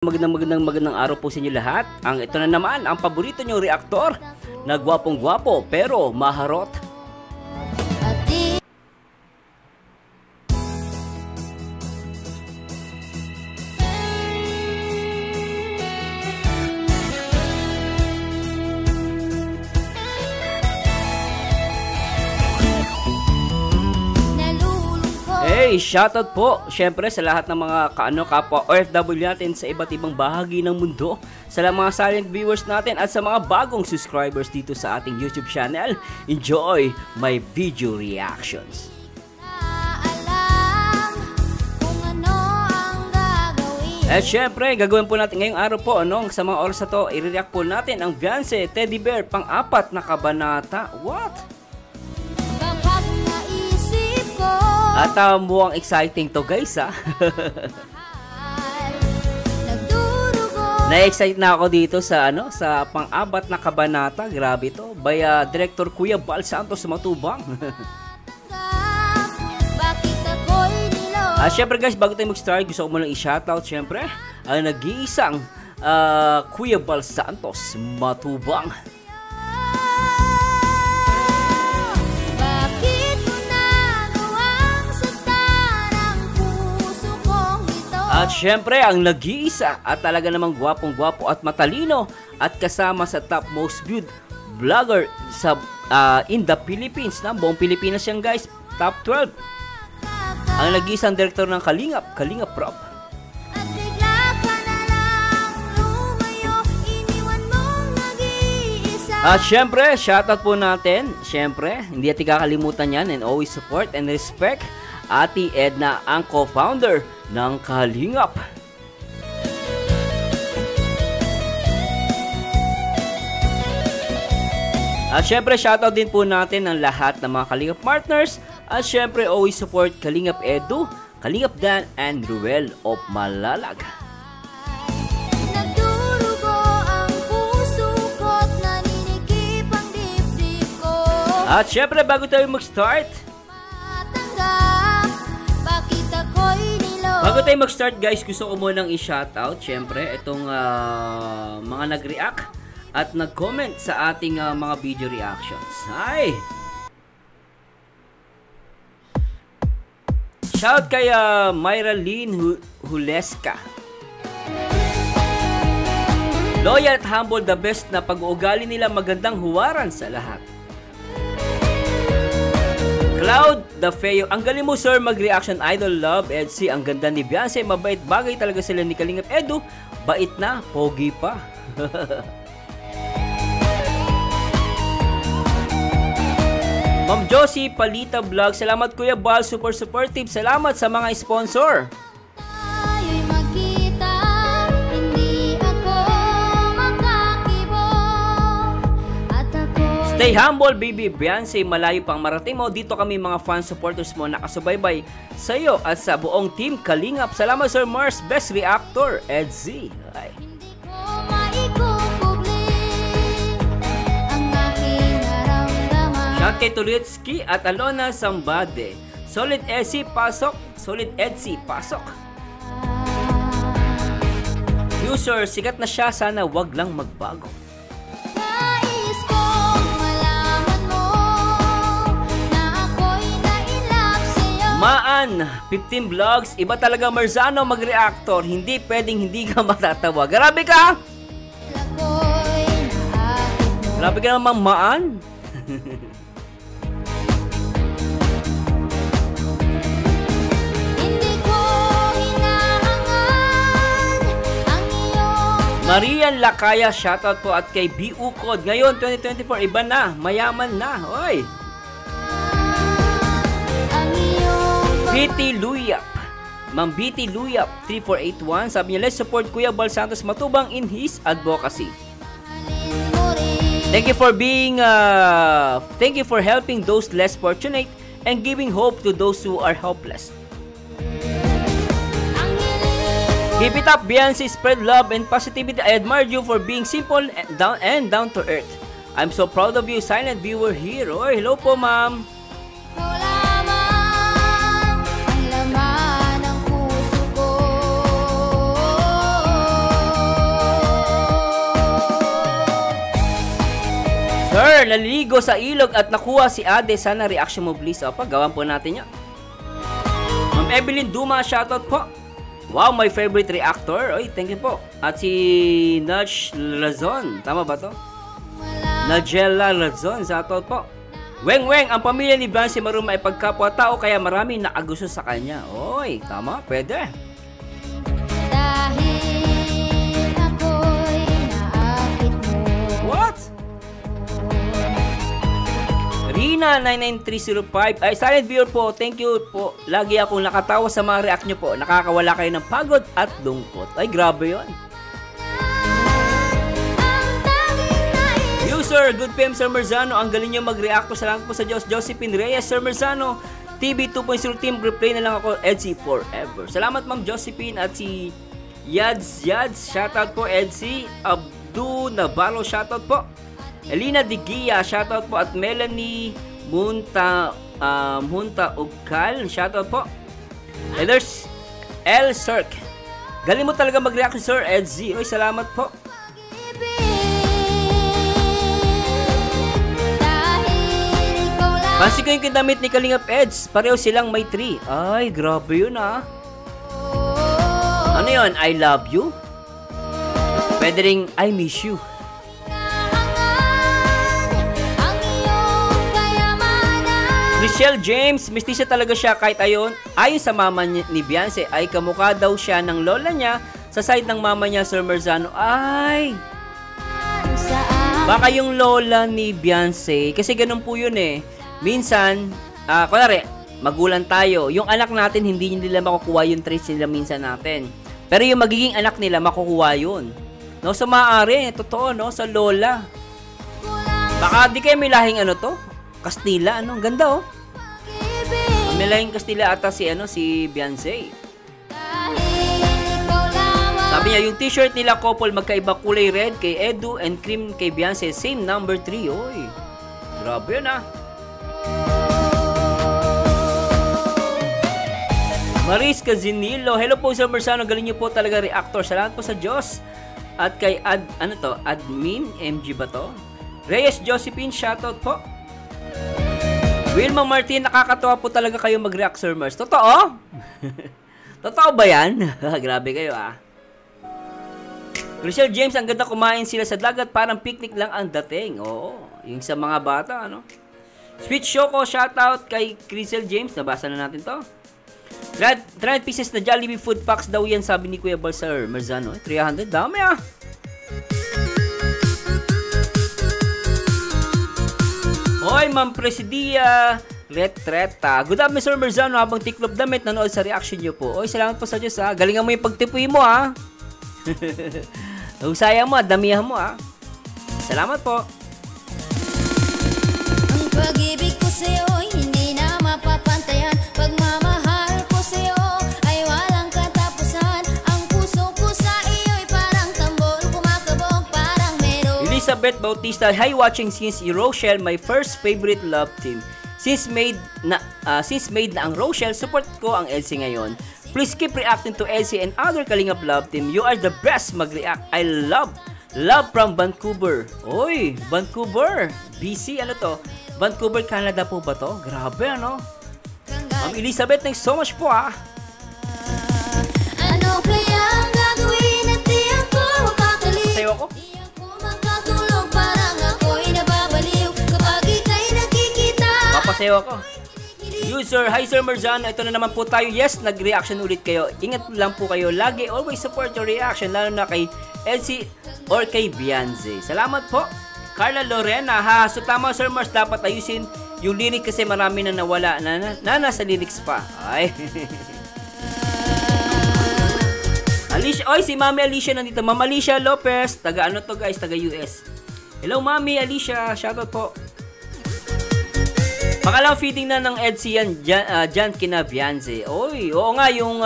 Magandang araw po sa inyo lahat. Ito na naman ang paborito nyong reaktor na gwapong-gwapo pero maharot. Hey, shoutout po syempre sa lahat ng mga kapwa OFW natin sa iba't ibang bahagi ng mundo, sa mga silent viewers natin at sa mga bagong subscribers dito sa ating YouTube channel. Enjoy my video reactions. At syempre, gagawin po natin ngayong araw po, sa mga oras na to, i-react po natin ang Beyonce Teddy Bear pang-4 na kabanata. What? At mukhang exciting to guys ha. Na-excite na ako dito sa sa pang-4 na kabanata. Grabe to. By Director Kuya Bal Santos Matubang. Syempre guys, bago tayo mag-start, gusto ko muna i-shoutout syempre ang nag-iisang Kuya Bal Santos Matubang. At syempre, ang nag-iisa at talaga namang gwapong-gwapo at matalino at kasama sa top most viewed vlogger sa in the Philippines, na buong Pilipinas yan guys, top 12. Ang nag-iisang director ng Kalingap Prop. At syempre, shoutout po natin, syempre, hindi natin kakalimutan yan, and always support and respect Ate Edna, ang co-founder ng Kalingap. At syempre, shoutout din po natin ang lahat ng mga Kalingap partners. At syempre, always support Kalingap Edu, Kalingap Dan, and Ruel of Malalag. At syempre, bago tayo mag-start, guys, gusto ko munang i-shoutout syempre itong mga nag-react at nag-comment sa ating mga video reactions. Hi! Shout kay Myra Lynn Huleska. Loyal at humble, the best na pag-uugali nila, magandang huwaran sa lahat. Cloud the Feo, ang galing mo sir mag-reaction, idol, love, Edsy, ang ganda ni Beyonce, mabait, bagay talaga sila ni Kalingap Edu, bait na, pogi pa. Ma'am Josie Palita Vlog, salamat Kuya Bal, super supportive, salamat sa mga sponsor. Stay humble baby Beyonce, malayo pang marating mo. Dito kami mga fan supporters mo nakasubaybay sa iyo at sa buong team Kalingap. Salamat Sir Mars, best reactor, Edsy. Shout kay Tulitsky at Alona Sambade. Solid Edsy, pasok. Solid Edsy, pasok. User, sikat na siya, sana wag lang magbago. Maan, 15 vlogs, iba talaga Marzano mag-reactor, hindi pwedeng hindi ka matatawa. Grabe ka! Grabe ka naman, Maan. Marian Lakaya, shoutout po, at kay BU Code. Ngayon, 2024, iba na, mayaman na. Oy! BT Luyap, Ma'am BT Luyap 3481, sabi niya, let's support Kuya Bal Santos Matubang in his advocacy. Thank you for helping those less fortunate and giving hope to those who are helpless. Keep it up, Beyonce, spread love and positivity. I admire you for being simple and down to earth. I'm so proud of you, silent viewer here. Oy, hello po ma'am. Sir, naliligo sa ilog at nakuha si Ade. Sana reaction mo please. Opo, gawan po natin yan. Ma'am Evelyn Duma, shoutout po. Wow, my favorite reactor. Oy, thank you po. At si Nudge Lazon. Tama ba to? Nagella Lazon, shoutout po. Weng Weng, ang pamilya ni Blancy Maruma ay pagkapwa-tao kaya marami nakagusto sa kanya. Oy, tama, pwede. Dahil ako'y naakit mo. What? Rina 99305. Ay, silent viewer po. Thank you po. Lagi akong nakatawa sa mga react nyo po. Nakakawala kayo ng pagod at lungkot. Ay, grabe yun. User, good PM Sir Merzano. Ang galing nyo mag-react po. Salamat po sa Diyos. Josephine Reyes, Sir Merzano. TV 2.0 team. Replay na lang ako. Edsy forever. Salamat Ma'am Josephine at si Yads. Shoutout po Edsy. Abdu Navarro. Shoutout po. Elina Digia, shoutout po. At Melanie Munta Ugkal, shoutout po. And there's El Cirque. Galing mo talaga mag-react Sir Edsy. Oy, salamat po. Pansin ko yung kinamit ni Kalingap Eds. Pareho silang may 3. Ay, grabe yun ah. Ano yun? I love you? Pwede ring I miss you. Michelle James, mistisa talaga siya kahit ayon sa mama ni Beyonce ay kamukha daw siya ng lola niya sa side ng mama niya, Sir Merzano. Ay! Baka yung lola ni Beyonce, kasi ganun po yun eh. Minsan, kunwari, magulang tayo, yung anak natin hindi nila makukuha yung traits nila minsan natin. Pero yung magiging anak nila, makukuha yun. No, sa maaari, totoo, no, sa lola. Baka di kayo may lahing ano to? Kastila, ano? Ang ganda, oh. May lahing Kastila ata si, si Beyonce. Sabi niya, yung t-shirt nila couple magkaiba kulay red kay Edu and cream kay Beyonce. Same number 3, oy. Grabe yun, ah. Maris Cazinilo. Hello po, Sir Merzano. Galing niyo po talaga reactor. Salamat po sa Diyos. At kay Admin MG ba to? Reyes Josephine, shoutout po. Wilma Martin, nakakatawa po talaga kayo mag-react, Sir Merz. Totoo? Totoo ba yan? Grabe kayo, ah. Rachel James, ang ganda kumain sila sa dagat. Parang picnic lang ang dating. Oo, yung sa mga bata, ano? Sweet Choco, shoutout kay Rachel James. Nabasa na natin to. 300 pieces na Jollibee food packs daw yan, sabi ni Kuya Bal, Sir Merzano. 300, dami ah. Hoy, Ma'am Presidia Retreta. Good afternoon, Sir Merzano. Habang tiklop damit, nanood sa reaction nyo po. Oy, salamat po sa Diyos, ha. Galingan mo yung pagtipuin mo, ha. Husaya mo, damihan mo, ha. Salamat po. Ang pag-ibig ko sa'yo, hindi na mapapantayan. Pagmamahal ko sa'yo, ay walang katapusan. Ang puso ko sa iyo'y parang tambol, kumakabog, parang meron. Elizabeth Bautista, hi, watching since Rochelle, my first favorite love team. Since made na ang Rochelle, support ko ang Elsie ngayon. Please keep reacting to Elsie and other Kalingap love team. You are the best mag-react. I love from Vancouver. Oy, Vancouver. BC, ano to? Vancouver, Canada po ba to? Grabe, ano? Ma'am Elizabeth, thanks so much po, ah. Ano kaya ang gagawin at di ako makakaliw? Sayo ako? Di ako makatulog, parang ako'y nababaliw kapag ika'y nakikita. Papasayo ako. User, hi Sir Merzano, ito na naman po tayo. Yes, nag-reaction ulit kayo. Ingat lang po kayo. Lagi, always support your reaction, lalo na kay Elsie or kay Beyonce. Salamat po. Carla Lorena, ha, so tama Sir Mars, dapat ayusin yung lyric kasi marami na nawala na nasa lyrics pa. Ay. Alicia, oy, si Mami Alicia nandito. Ma'am Alicia Lopez, taga ano to guys, taga US. Hello Mami Alicia, shoutout po. Pangalawang feeding na ng Edsy yan, dyan kina Beyonce. Oy, oo nga, yung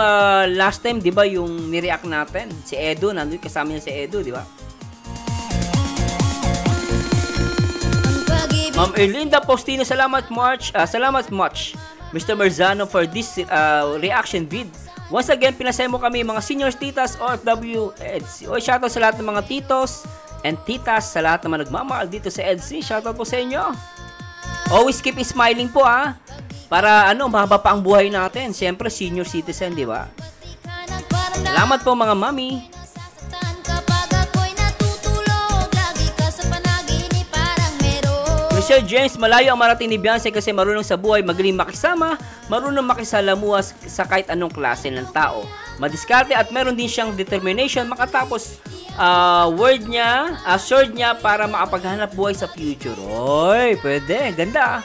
last time, di ba, yung nireact natin, si Edu, nandun kasama niya si Edu, di ba? Ma'am Erlinda Postino, salamat much, Mr. Merzano, for this reaction vid. Once again, pinasaya mo kami, mga seniors, titas, OFW, Edsy. Oy, shoutout sa lahat ng mga titos and titas, sa lahat naman nagmamahal dito sa EDC. Shoutout po sa inyo. Always keep smiling po ha. Para mahaba pa ang buhay natin. Siyempre, senior citizen, di ba? Salamat po mga mami. Michelle James, malayo ang marating ni Beyonce kasi marunong sa buhay, magaling makisama, marunong makisalamuha sa kahit anong klase ng tao. Madiskarte at meron din siyang determination makatapos word niya, assured niya para makapaghanap buhay sa future. Oy, pwede. Ganda.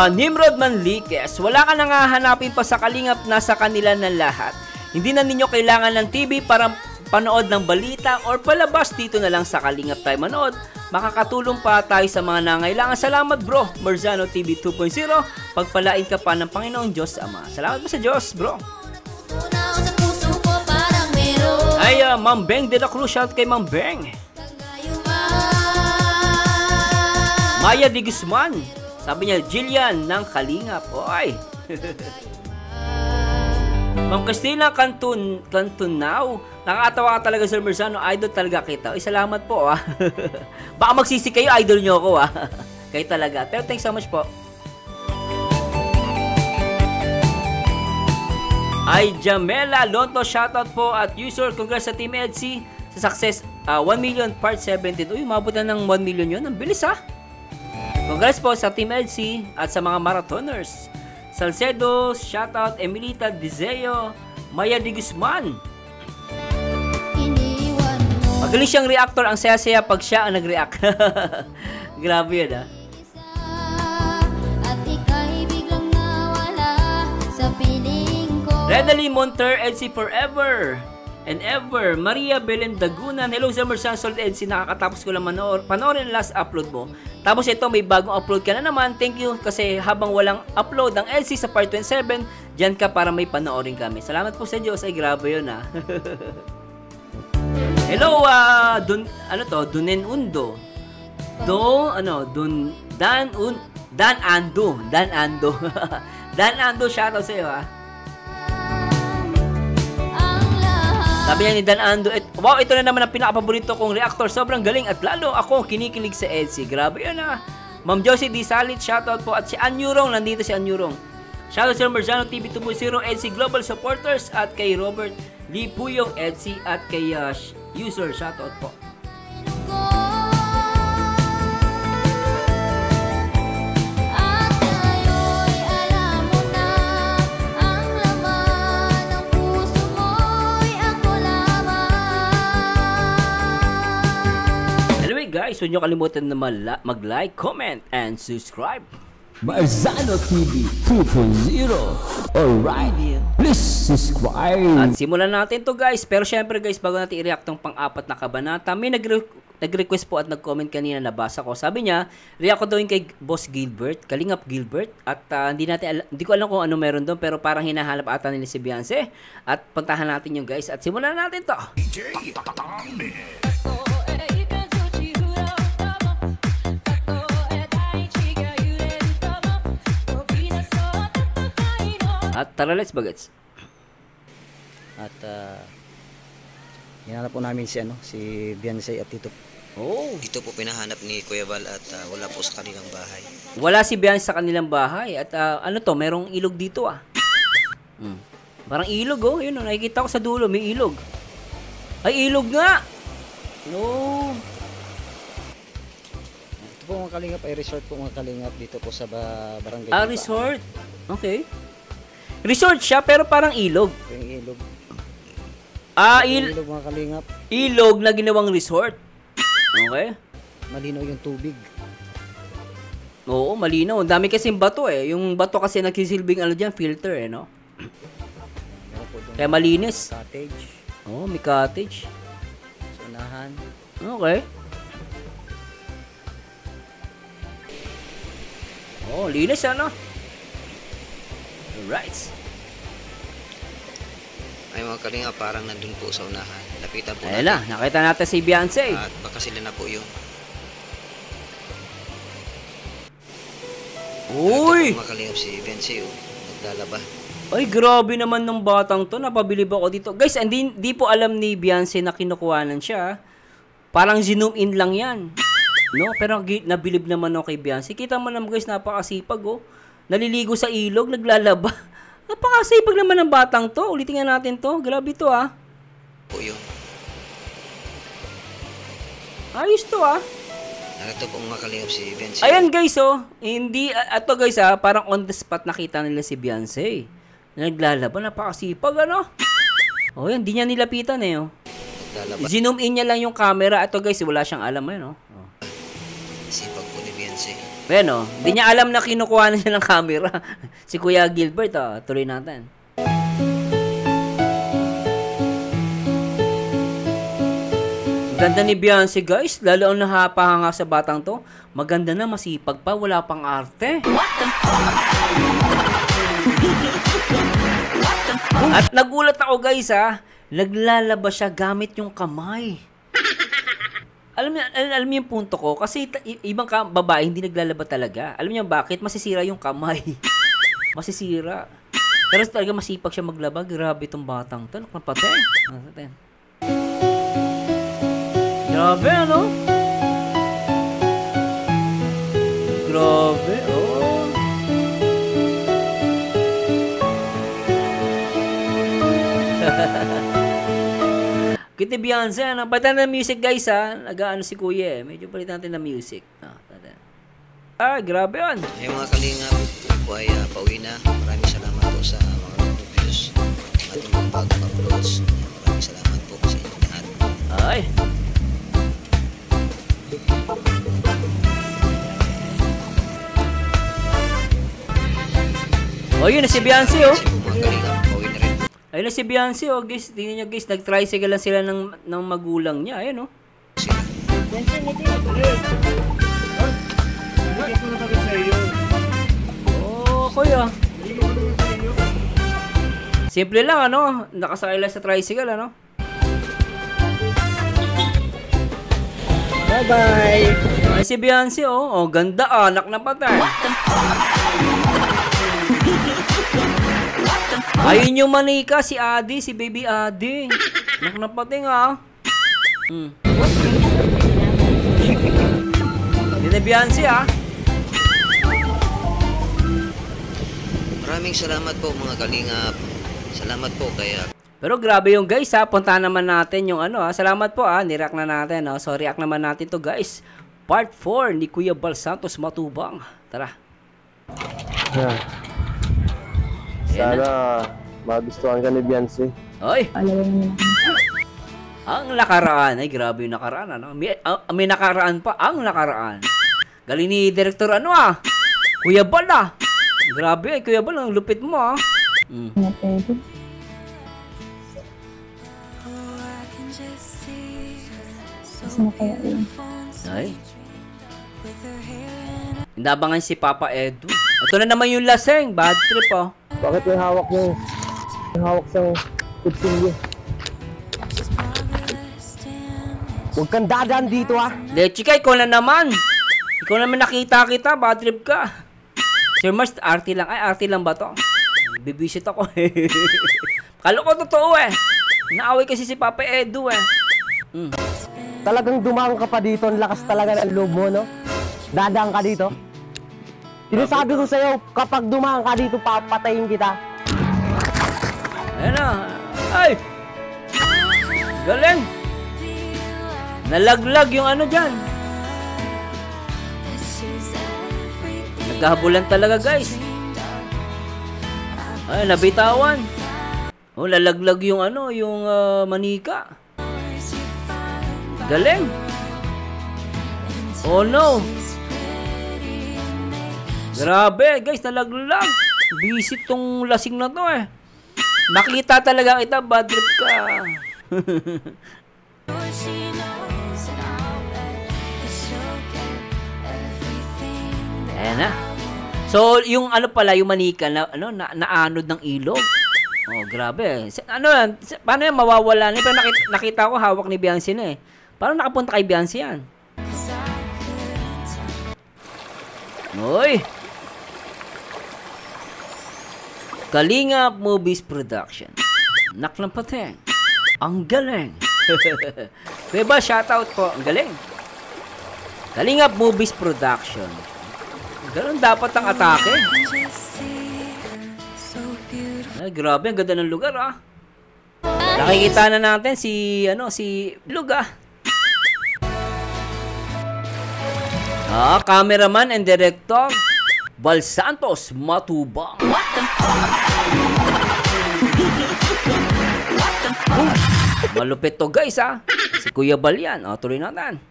Nimrod Manliques, wala ka nang hahanapin pa sa kalingap, nasa kanila ng lahat. Hindi na ninyo kailangan ng TV para panood ng balita or palabas, dito na lang sa Kalingap tayo manood. Makakatulong pa tayo sa mga nangailangan. Salamat bro, Merzano TV 2.0. Pagpalain ka pa ng Panginoong Diyos Ama. Salamat po sa Diyos bro. Ay, Ma'am Beng de la Cruz, shout kay Ma'am Beng. Maya de Guzman, sabi niya, Jillian ng Kalingap. Oy. Ma'am Christina Cantunao, nakakatawa ka talaga Sir Merzano, idol talaga kita. Ay, salamat po ah. Baka magsisi kayo, idol nyo ako ah. Kayo talaga. Pero thanks so much po. Ay, Jamela Lonto, shoutout po at user, congrats sa Team EDC sa success 1 million part 17. Uy, mabot na ng 1 million yun. Ang bilis ah. Congrats po sa Team EDC at sa mga marathoners. Salcedo, shoutout, Emilita Dizeo, Maya de Guzman. Magaling siyang reactor, ang saya-saya pag siya ang nag-react. Grabe yan ah. Redalie Monter, EDC forever and ever. Maria Belen Dagunan, hello Sir Merzano, solid EDC, nakakatapos ko lang panoorin ang last upload mo. Tapos ito, may bagong upload ka na naman. Thank you kasi habang walang upload ng LC sa part 27, dyan ka para may panoorin kami. Salamat po sa Diyos. Ay, grabe yun ah. Hello, Dunen Undo. Dan Ando. Dan Ando, shoutout sa iyo ah. Sabi niya ni Dan Ando, wow, ito na naman ang pinakapaborito kong reactor. Sobrang galing at lalo ako kinikilig sa EDC. Grabe yun ah. Ma'am Josie Di Salit, shoutout po. At si Anyurong, nandito si Anyurong. Shoutout sa Merzano TV 2.0, EDC Global Supporters. At kay Robert Lee Puyong, EDC. At kay user, shoutout po. Guys, huwag nyo kalimutan na mag-like, comment, and subscribe. Merzano TV 2.0. Alright, please subscribe. At simulan natin to guys. Pero syempre guys, bago natin i-react tong pang-apat na kabanata, may nag-request po at nag-comment kanina, nabasa ko. Sabi niya, react ko daw yung kay Boss Gilbert, Kalingap Gilbert. At hindi ko alam kung ano meron doon, pero parang hinahanap ata nila si Beyonce. At puntahan natin yung guys. At simulan natin to. At tara, let's bagets. At hinanap po namin si Beyonce at Tito. Oh, Dito po pinahanap ni Kuya Val at wala po sa kanilang bahay. wala si Beyonce sa kanilang bahay. At merong ilog dito ah. Parang ilog oh, yun oh, nakikita ko sa dulo, may ilog. Ay, ilog nga. No. Ito po mga Kalingap ay resort po mga Kalingap dito po sa barangay. Resort. Okay. Resort siya pero parang ilog. Yung ilog. Ilog Ilog mga Kalingap. Ilog na ginawang resort. Okay? Malinaw yung tubig. Oo, malinaw. Ang dami kasing bato eh. Yung bato kasi nagsisilbing filter eh, no? Meron po doon Kaya malinis. cottage. Oo, may cottage. Unahan. Okay. Oh, linis ano? Alright. Ay mga kalinga, parang nandun po sa unahan. Lapitan po Ayun na, nakita natin si Beyonce. At baka sila na po yun. Uy! Ito po, mga kalinga, si Beyonce naglalaba. Ay, grabe naman ng batang to. Napabilib ako dito. Guys, hindi po alam ni Beyonce na kinukuhanan siya. Parang zoom in lang yan. No? Pero nabilib naman ako kay Beyonce. Kita mo naman guys, napakasipag oh. Naliligo sa ilog, naglalaba. Napakasipag naman ng batang to. Ulitin nga natin to. Grabe to ah. Po yun. Ayos to ah. Narito po mga kalingap si Beyonce. Ayan guys oh. Hindi, ato guys ah. Parang on the spot nakita nila si Beyonce. Naglalaba, napakasipag ano. Oh yan, di niya nilapitan eh oh. Naglalaba. Zoom in niya lang yung camera. Ito guys, wala siyang alam yan oh. Sipag po ni Beyonce. Ayan oh, di niya alam na kinukuha na siya ng camera. Si Kuya Gilbert oh, tuloy natin. Ganda ni Beyonce guys, lalo ang napahanga sa batang to. Maganda na, masipag pa, wala pang arte. At nagulat ako guys ha, naglalaba siya gamit yung kamay. Alam niyo yung punto ko, kasi ibang babae hindi naglalaba talaga. Alam niyo bakit? Masisira yung kamay. Masisira. Pero talaga masipag siya maglaba. Grabe itong batang to. Nakapatay. Grabe ano? Grabe oh. Kita Beyonce, ano? Palitan ng music guys ha. Nag-ano si Kuya eh. Medyo palitan natin ng music. Grabe yun. Ay mga kalingap, po ay pauwi na. Maraming salamat po sa mga reviews. Ating mga bagong uploads. Maraming salamat po sa inyong lahat. Ay. Oh, yun na si Beyonce oh. Kasi po mga kalingap, pauwi na rin. Ayun na si Beyonce oh, guys. Tingnan niyo guys, nag-tricycle lang sila ng magulang niya. Ayun oh. Sila. Oh, kuya. Simple lang ano, nakasakay lang sa tricycle ano. Bye-bye! Ay si Beyonce oh, oh ganda anak na patay. Ayun yung manika, si Adi, si baby Adi. Anak na patay nga. Hindi na Beyonce ah. Maraming salamat po mga kalingap. Salamat po kaya. Pero grabe yung guys ha, punta naman natin yung ano ha. Salamat po ha, nireact na natin ha. So react naman natin to guys. Part 4 ni Kuya Bal Santos Matubang. Tara. Sana magustuhan ka ni Beyonce. Oy. Ang nakaraan. Ay grabe yung nakaraan ano. May nakaraan pa. Ang nakaraan. Galing ni Director ano ah. Kuya Bal ah. Grabe Kuya Bal, ang lupit mo ah. Ay. Inabangan si Papa Edu. Ito na naman yung laseng. Bad trip oh. Bakit may hawak niya? May hawak siyang kutsilyo. Huwag kang dadaan dito ah. Lechika, ikaw na naman. Ikaw naman nakita kita. Bad trip ka. Sir Mars, RT lang. Ay, RT lang ba to? Bibisit ako eh. Kala ko totoo eh. Naaway kasi si Papa Edu eh. Talagang dumaan ka pa dito. Ang lakas talaga ng loob mo, no? Dadaan ka dito. Sinasabi ko sa'yo, kapag dumaan ka dito, papatayin kita. Ayan na. Ay! Galing! Nalaglag yung ano dyan. Nagkahabulan talaga guys. Ay, nabitawan. Oh, lalaglag yung ano, yung manika. Galing. Oh no. Grabe guys, nalaglag. Bisit tong lasing na to eh. Makita talaga kita, bad trip ka. Ayan na. So, yung ano pala, yung manika na ano naanod ng ilog. Oh, grabe. Ano yan? Paano yan mawawala na? Pero nakita ko hawak ni Beyonce na eh. Paano nakapunta kay Beyonce yan? Uy! Kalingap Movies Production. Naklampateng. Ang galing. Kuya ba, shoutout po. Ang galing. Kalingap Movies Production. Ganun dapat ang atake. Ay, grabe, ang ganda ng lugar ah. Nakikita na natin si Luga. Cameraman and director Bal Santos Matubang. Malupit to guys ah. Si Kuya Bal yan. Tuloy natin.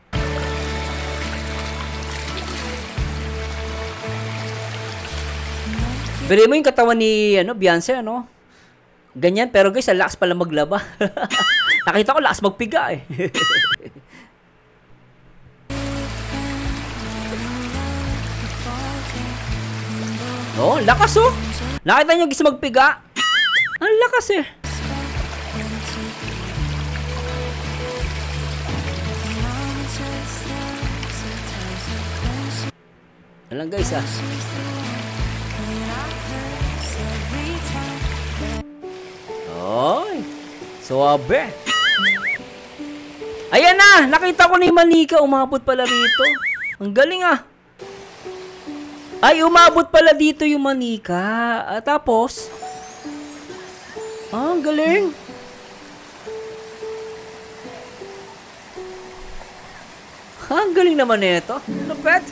Pero mo yung katawan ni Beyonce, ano? Ganyan, pero guys, ang lakas pala maglaba. Nakita ko, lakas magpiga eh. Oh, lakas oh. Nakita niyo guys magpiga? Ang lakas eh. Alam guys ah. Oy, suwabe. Ayan na, nakita ko na yung manika. Umabot pala rito. Ang galing ah. Ay, umabot pala dito yung manika. Tapos, ang galing. Ang galing naman nito. Lupet.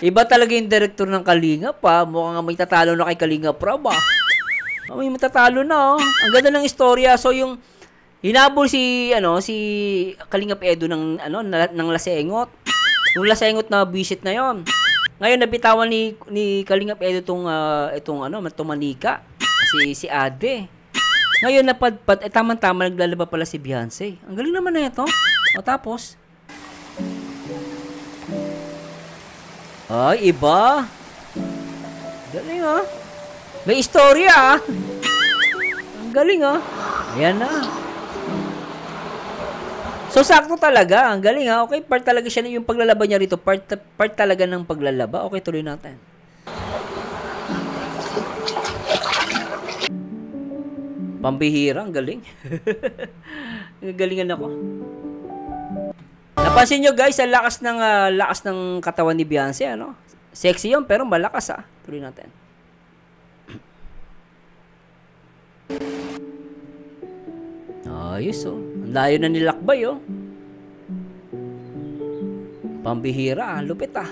Iba talaga yung director ng Kalingap pa. Mukhang may tatalo na kay Kalingap Rob ah. May matatalo na oh. Ang ganda ng istorya. So yung hinabol si Kalingap Edo ng Lasengot. Yung Lasengot na visit na yon. Ngayon nabitawan ni Kalingap Edo itong manika. Si Ade. Ngayon napadpad tama-tama naglalaba pala si Beyonce. Ang galing naman na ito. O tapos ay, iba. Galing ah. May istorya ah. Ang galing ah. Ayan na. So, sakto talaga. Ang galing ah. Okay, part talaga siya yung paglalaba niya rito. Part talaga ng paglalaba. Okay, tuloy natin. Pambihira. Ang galing. Galingan ako. Napansin nyo guys, ang lakas ng katawan ni Beyonce, ano? Sexy yun, pero malakas ah. Tuloy natin. Ayos oh. Ang layo na nilakbay oh. Pambihira ah. Lupit ah.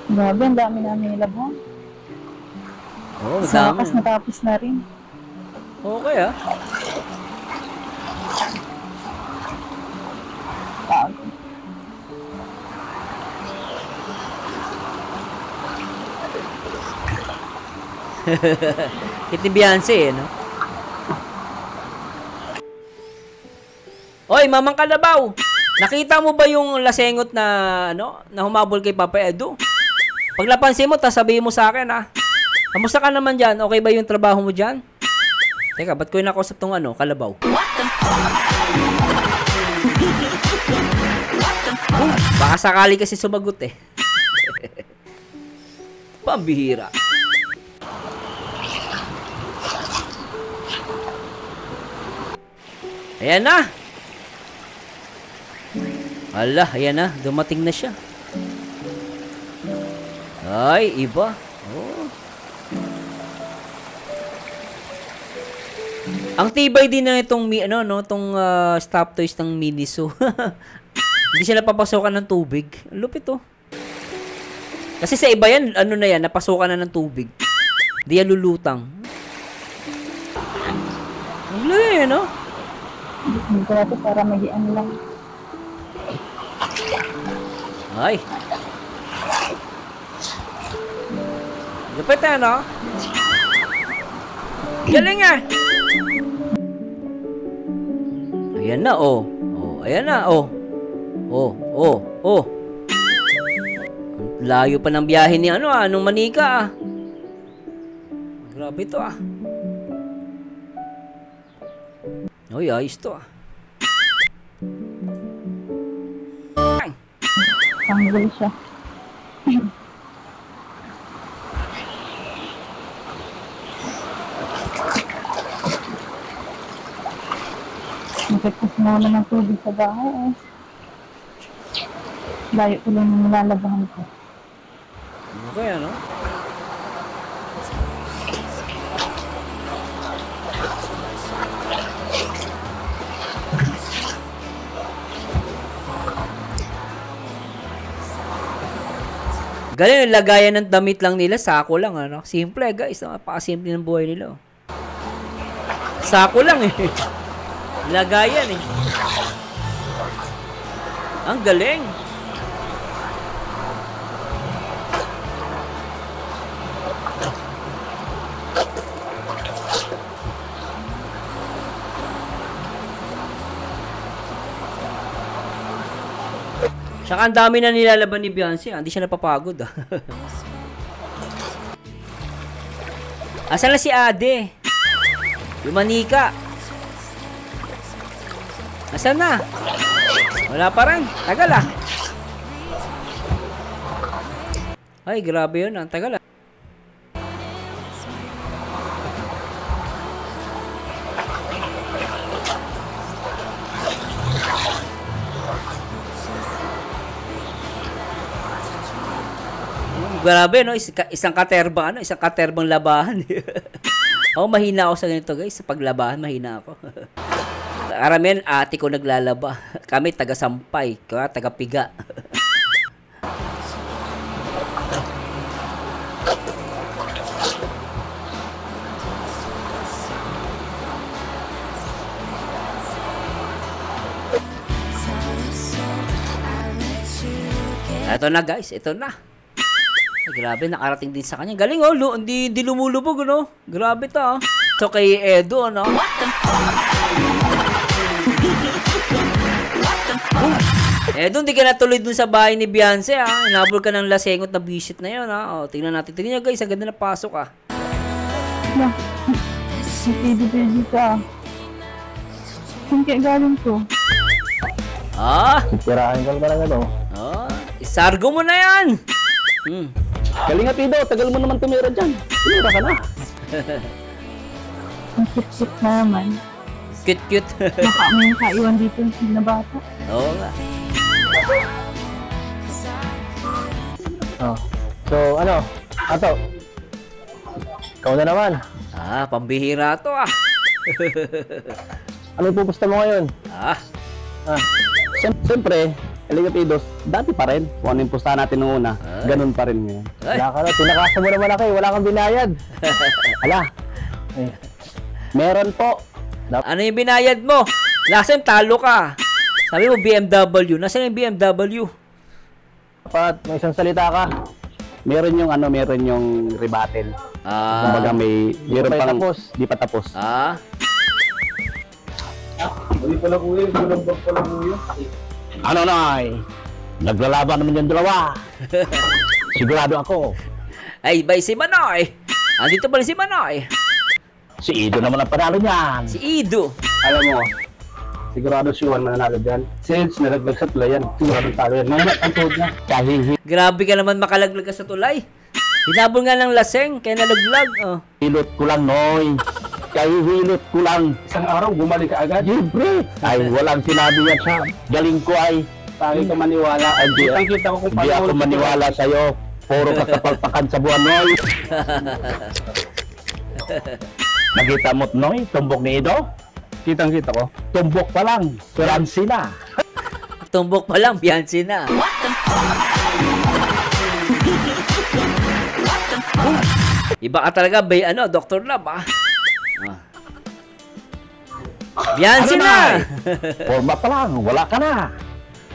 Grabe, ang dami namin nilabong. Oo, sa wakas natapos na rin. Okay ah. Kit ni Beyonce, no? Oy, Mamang Kalabaw! Nakita mo ba yung lasengot na humabol kay Papa Edo? Pag napansin mo, sabihin mo sa akin, ah. Kamusta ka naman dyan? Okay ba yung trabaho mo dyan? Teka, ba't ko yung nakausap tong Kalabaw? Baka sakali kasi sumagot eh. Pambihira. Ayan na. Ala, ayan na. Dumating na siya. Ay, iba. Oh. Ang tibay din na itong stop toys ng Miniso. Hindi siya napapasokan ng tubig. Lupit oh. Kasi sa iba yan, napasokan na ng tubig. Hindi yan lulutang. Ang laya, no? Hindi ko natin para magian lang. Ay. Lupit yan, no? Galing ah! Ayan na, oh. Oh, ayan na, oh. Oh. Layo pa ng biyahe ni nung manika, ah. Grabe to, ah. Uy, ayos to, ah. Sanggol siya. Nakikos na wala ng tubig sa bahay eh. Layo ko lang ng nilalabahan ko. Ano kaya, no? Galing yung lagayan ng damit lang nila, sako lang, ano? Simple, guys. Napakasimple ng buhay nila. Oh. Sako lang, eh. Lagayan, eh. Ang galing. Saka ang dami na nilalaban ni Beyonce, hindi siya napapagod. Asan na si Ade? Yung manika. Asan na? Wala pa rin. Tagal ah. Ay, grabe yun. Ang tagal ah. Grabe, no? Isang katerbang, isang katerbang labahan. Ako, mahina ako sa ganito, guys. Sa paglabahan, mahina ako. Karamihan, ate ko naglalaba. Kami, taga-sampay. Kaya, taga-piga. Ito na, guys. Ito na. Ay, grabe, nakarating din sa kanya. Galing, oh. Hindi lumulubog, no? Grabe to, oh. So, kay Edo, no? Edo, hindi ka natuloy dun sa bahay ni Beyonce, ah. Inabol ka ng lasengot na visit na yun, ah. Oh, tingnan natin. Tingnan nyo, guys. Ang ganda na pasok, ah. Yeah. Pwede ka. Saan kaya galing to? Ah? Sitirahin ka talaga, no? Oh, isargo mo na yan. Galing nga, Pido. Tagal mo naman tumira dyan. Tumira ka na. Ang cute-cute na naman. Cute-cute. Baka may kaiwan dito na bata. Oo nga. Oh. So, ano? Ato. Ikaw na naman. Ah, pambihira to, ah. Ano pupusta mo ngayon? Ah. Siyempre, Eligapidos, dati pa rin. Kung ano yung pustahan natin noong una, ganun pa rin ngayon. Wala ka na, tinakasa mo naman ako eh. Wala kang binayad. Ala. Eh. Meron po. Ano yung binayad mo? Last time, talo ka. Sabi mo, BMW. Nasaan yung BMW? Dapat, may isang salita ka. Meron yung ano, meron yung rebuttal. Ah. Kumbaga meron pang tapos. Di pa tapos. Ah. Hindi pala kuya, gulambag pala kuya. Ano na ay? Naglalaban naman yung dalawa. Sigurado ako. Ay, bay si Manoy. Andito pala si Manoy. Si Ido naman ang panalo niyan. Si Ido. Alam mo, sigurado si Juan mananalo dyan. Since nalaglag sa tulay yan, sigurado talo yan. Nangat ang tuhod niya. Kahihi. Grabe ka naman makalaglag ka sa tulay. Hinabol nga ng laseng, kaya nalaglag. Oh. Hilot ko lang, Noy. Kahihilot ko lang. Isang araw, bumalik ka agad. Libre. Ay, walang sinabi yan sa galing ko ay. Pagi ka maniwala. Kita ko kung hindi ako maniwala sa'yo. Puro kakapalpakan sa buwan, Noy. Nakita mo't, Noy, tumbok ni Ido? Kitang-kita ko. Tumbok pa lang. Beyonce na. Tumbok pa lang, Beyonce na. Iba ka talaga, Dr. Love, ah. Beyonce Ano na! Forma pa lang, wala ka na.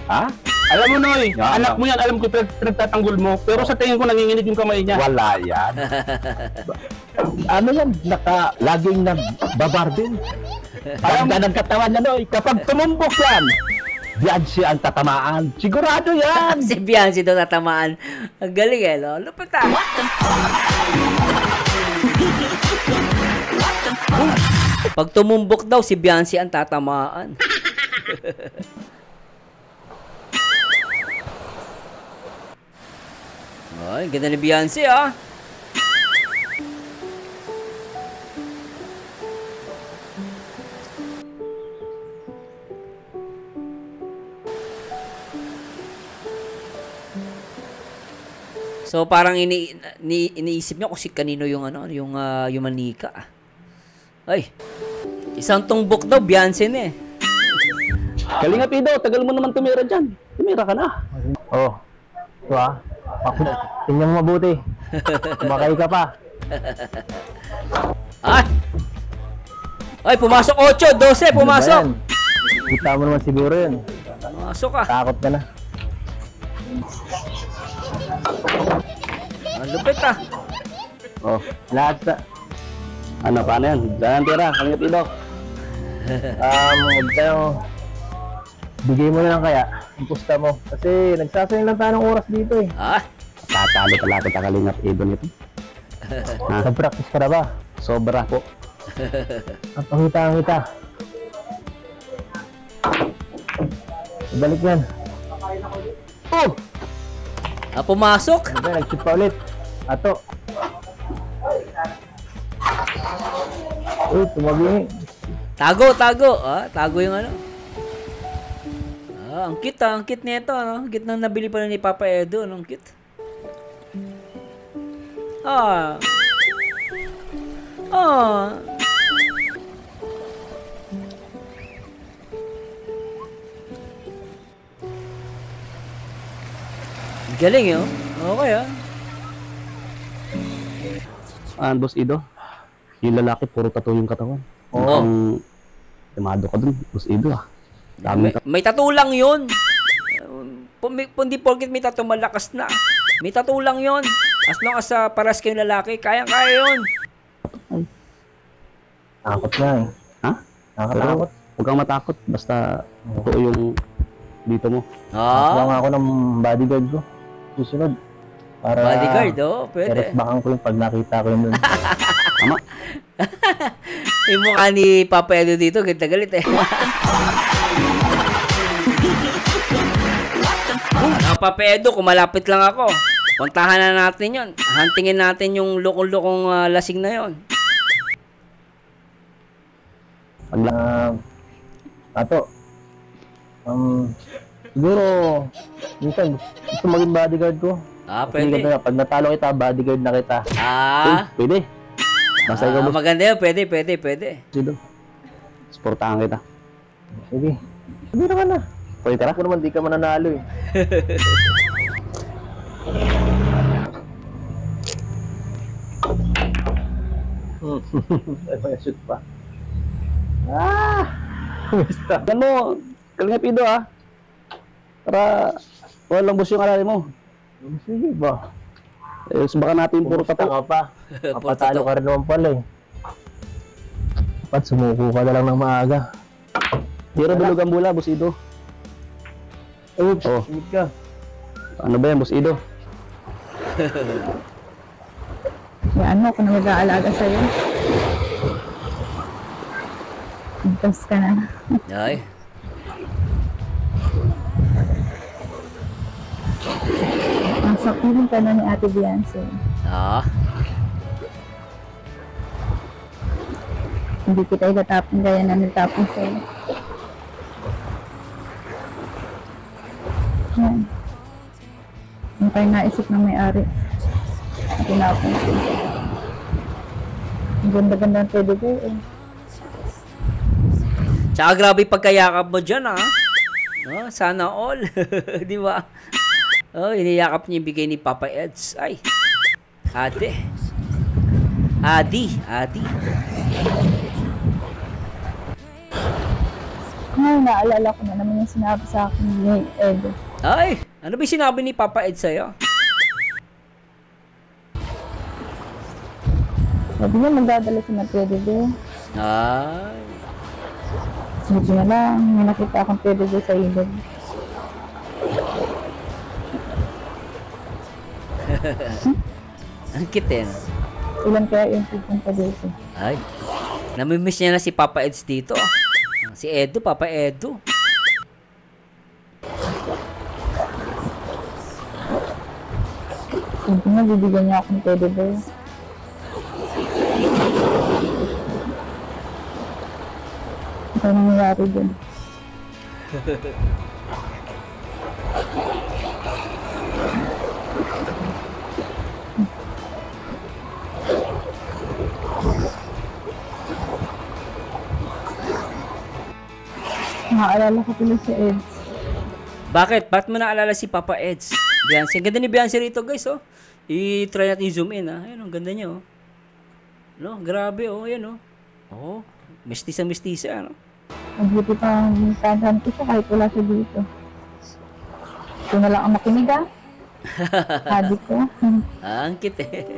Ha? Alam mo, Noy, anak mo yan, alam ko pinagtatanggol mo, pero sa tingin ko nanginginig yung kamay niya. Wala yan. Ano yan? Laging nagbabarbin. Pagda ng katawan niya, Noy. Kapag tumumbok yan, Beyonce ang tatamaan. Sigurado yan. Si Beyonce daw tatamaan. Ang galing eh, no? Lupit ah. Pag tumumbok daw, si Beyonce ang tatamaan. Ay, ganda ni Beyonce, ah. So parang iniisip niya kung si kanino yung yung manika. Ay. Isang tumbok daw Beyonce na eh. Kalingap Ido, tagal mo naman tumira dyan. Tumira ka na. Oh. Ito ah. Tingnan mo mabuti. Kumakay ka pa. Ay! Ay, pumasok 8, 12, pumasok. Ano ba yan? Kita mo naman siguro yun. Pumasok ka. Takot ka na. Ang lupit ah. Oh, Lahat sa... ano, paano yan? Daan tira, Kalingap Ido. Huwag kayong... Bigay mo na lang kaya ang pusta mo. Kasi nagsasayang lang tayo ng oras dito eh. Ah? Tatalo pala kita Kalingap Ido nito. Nag-practice ka na ba? Sobra po. Napakita kita. Ibalik yan. Oh! Ah, pumasok. Okay, nag-shoot pa ulit. Ato. Uy, tumabingi. Tago. Ah, tago yung ano. Ah, ang cute nito, no? Ang cute nang nabili pa ni Papa Edo, no? Ang cute. Ah. Ah. Galing yun. Okay ah. Boss Ido, yung lalaki puro tattoo yung katawan. Oo. Timado ka dun, Boss Ido ah. Dami May tattoo lang yun. Hindi porket may tattoo malakas na. May tattoo lang yun. As long as paras kayong lalaki, kayang-kaya yun. Takot na eh. Ha? Nakatakot. Huwag kang matakot, basta totoo yung dito mo. Gumawa Ah, nga ako ng bodyguard ko. Susunod. Para bodyguard, oh. Pwede. i-resbakan ko yung pag nakita ko yun dun. Tama. Yung mukha ni Papa Edo dito, galit eh. Papa Edo, kung malapit lang ako, puntahan na natin yon. Huntingin natin yung lokong-lokong lasing na yon. Ato. Siguro, minsan, gusto maging bodyguard ko. Ah, Kasi pwede. ganun, pag natalo kita, bodyguard na kita. Ah, Pwede. Basta ikaw, Boss maganda yun. Pwede. Ido. Sportahan kita. Sige. Sige naman na. Pwede tara. Ako naman, di ka mananalo eh. Ay, may shoot pa. Basta. Yan mo, Kalingap Ido ah. Para walang bus yung alali mo. Sige ba? Subakan natin puro Pumusta tattoo. ka pa. Mapatalo ka rin naman pala eh. Dapat sumuko ka na lang ng maaga. Hiro bilog ang bula, Boss Ido. Oops, Oh. sige ka. Ano ba yan, Boss Ido? May ano, kung na mag-aalaga sa'yo. Itas ka na. Ay. Nasa piling ka na ni Ate Beyonce. Ah. Hindi kita itatapon gaya na nitapon sa'yo. Yan. Yung kayo naisip ng may-ari. Tinapon ko. Ang ganda-ganda ng pwede ko eh. Tsaka grabe pagkayakap mo dyan, ah. No, sana all. Di ba? Oh, iniyakap niya yung bigay ni Papa Eds. Ay. Adi. Ay, naalala ko na naman yung sinabi sa akin ni Edo. Ay, ano ba yung sinabi ni Papa Eds sa'yo? Sabi niya magdadala siya ng pwede ko. Ay. Sabi niya lang, may nakita akong pwede ko sa ilog. Ang kitten. Ilan kaya yung pupunta dito? Ay. Namimiss niya na si Papa Eds dito. Si Edo, Papa Edo. Hindi na, bibigyan niya akong teddy bear. Ano nangyayari dun? Nakaalala ko tuloy si Eds. Bakit? Bakit mo naalala si Papa Eds? Beyonce. Ang ganda ni Beyonce rito, guys, oh. I-try natin i-zoom in, ah. Ayun, ang ganda niya, oh. No, grabe, oh. Ayan, oh. Oh, mistisa, ano? Mabuti pang minsan ko siya kahit wala siya dito. Ito na lang ang makinig, ah. Sabi ko. Ang cute, eh.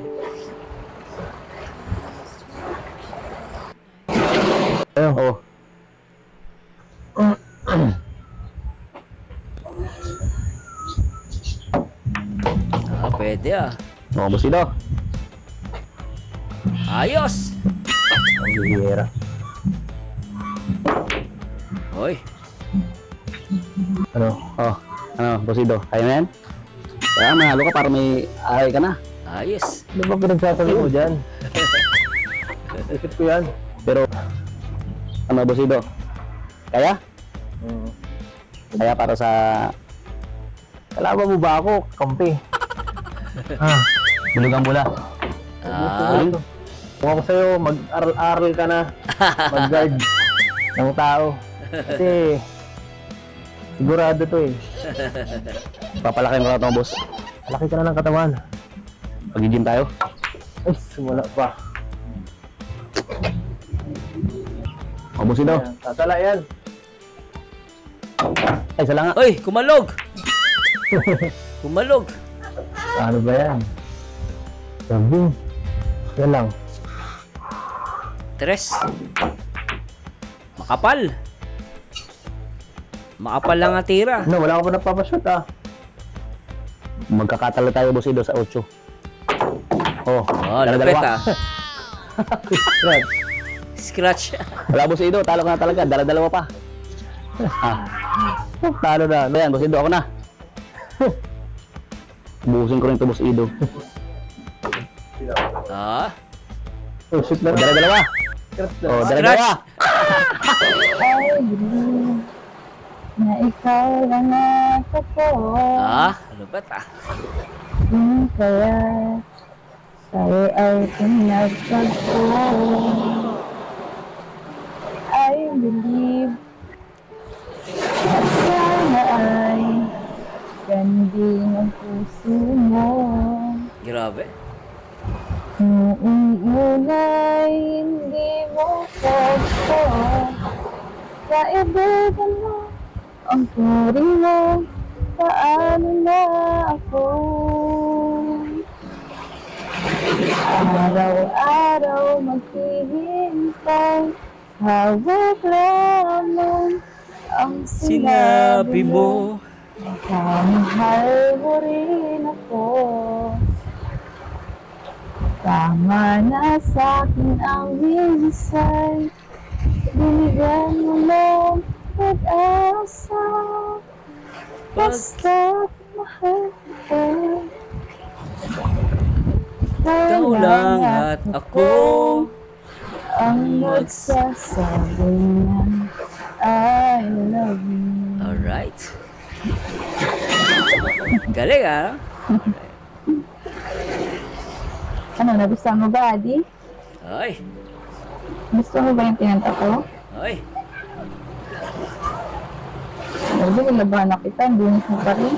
Ayun, oh. Pwede, ah. Oh, Busido. Ayos! Ang hihira. Hoy. Ano? Oh, Busido. Kaya na yan? Kaya manalo ka para may aray ka na. Ayos. Ano ba pinagsasabi mo dyan? Isip ko yan. Pero, Busido? Kaya? Kaya para sa... Kalaban mo ba ako? Kampi. Bulugang bula. Kung ako sa'yo, mag-aral-aral ka na. Mag-guard ng tao. Kasi, sigurado to eh. Papalaki mo ka, boss. Malaki ka na ng katawan. Pag-gym tayo. Ay, simula pa. Oh, Busido. Tatala yan. Ay, sala nga. Hoy, kumalog! Kumalog! Ano ba yan? Sabi. Yan lang. Tres. Makapal. Makapal lang ang tira. No, wala ka pa napapashoot ah. Magkakatalo tayo, Busido, sa 8. Oh, Oh, lapit, ah. Red. Scratch. Wala, Busido. Talo ka na talaga. Dala-dalawa pa. Talo na. Ayan, Busido. Ako na. Buhusin ko rin ito, Busido. Ah. Oh, shoot na. Dala-dalawa. Oh, dala-dalawa. I believe na ikaw lang ako. Ah, ano ba ta? Kaya sa'yo ay pinagpagpo. I believe na sana ay ganding ang puso mo. Grabe. Noong una'y hindi mo gusto, kaibigan mo ang puri mo, paano na ako? Araw-araw maghihintay, hawak lamang ang Sinabi mo. Kamahal mo rin ako. Tama na sa'kin ang minsan, binigyan mo ng pag-asa. Basta't mahal ko. Ikaw lang at ako ang magsasabi ng I love you. Alright. Galing, ah. Ano, nagustuhan mo ba, Adi? Ay. Gusto mo ba yung tinanta ko? Ay. Sabi, nilabahan na kita, hindi mo pa rin.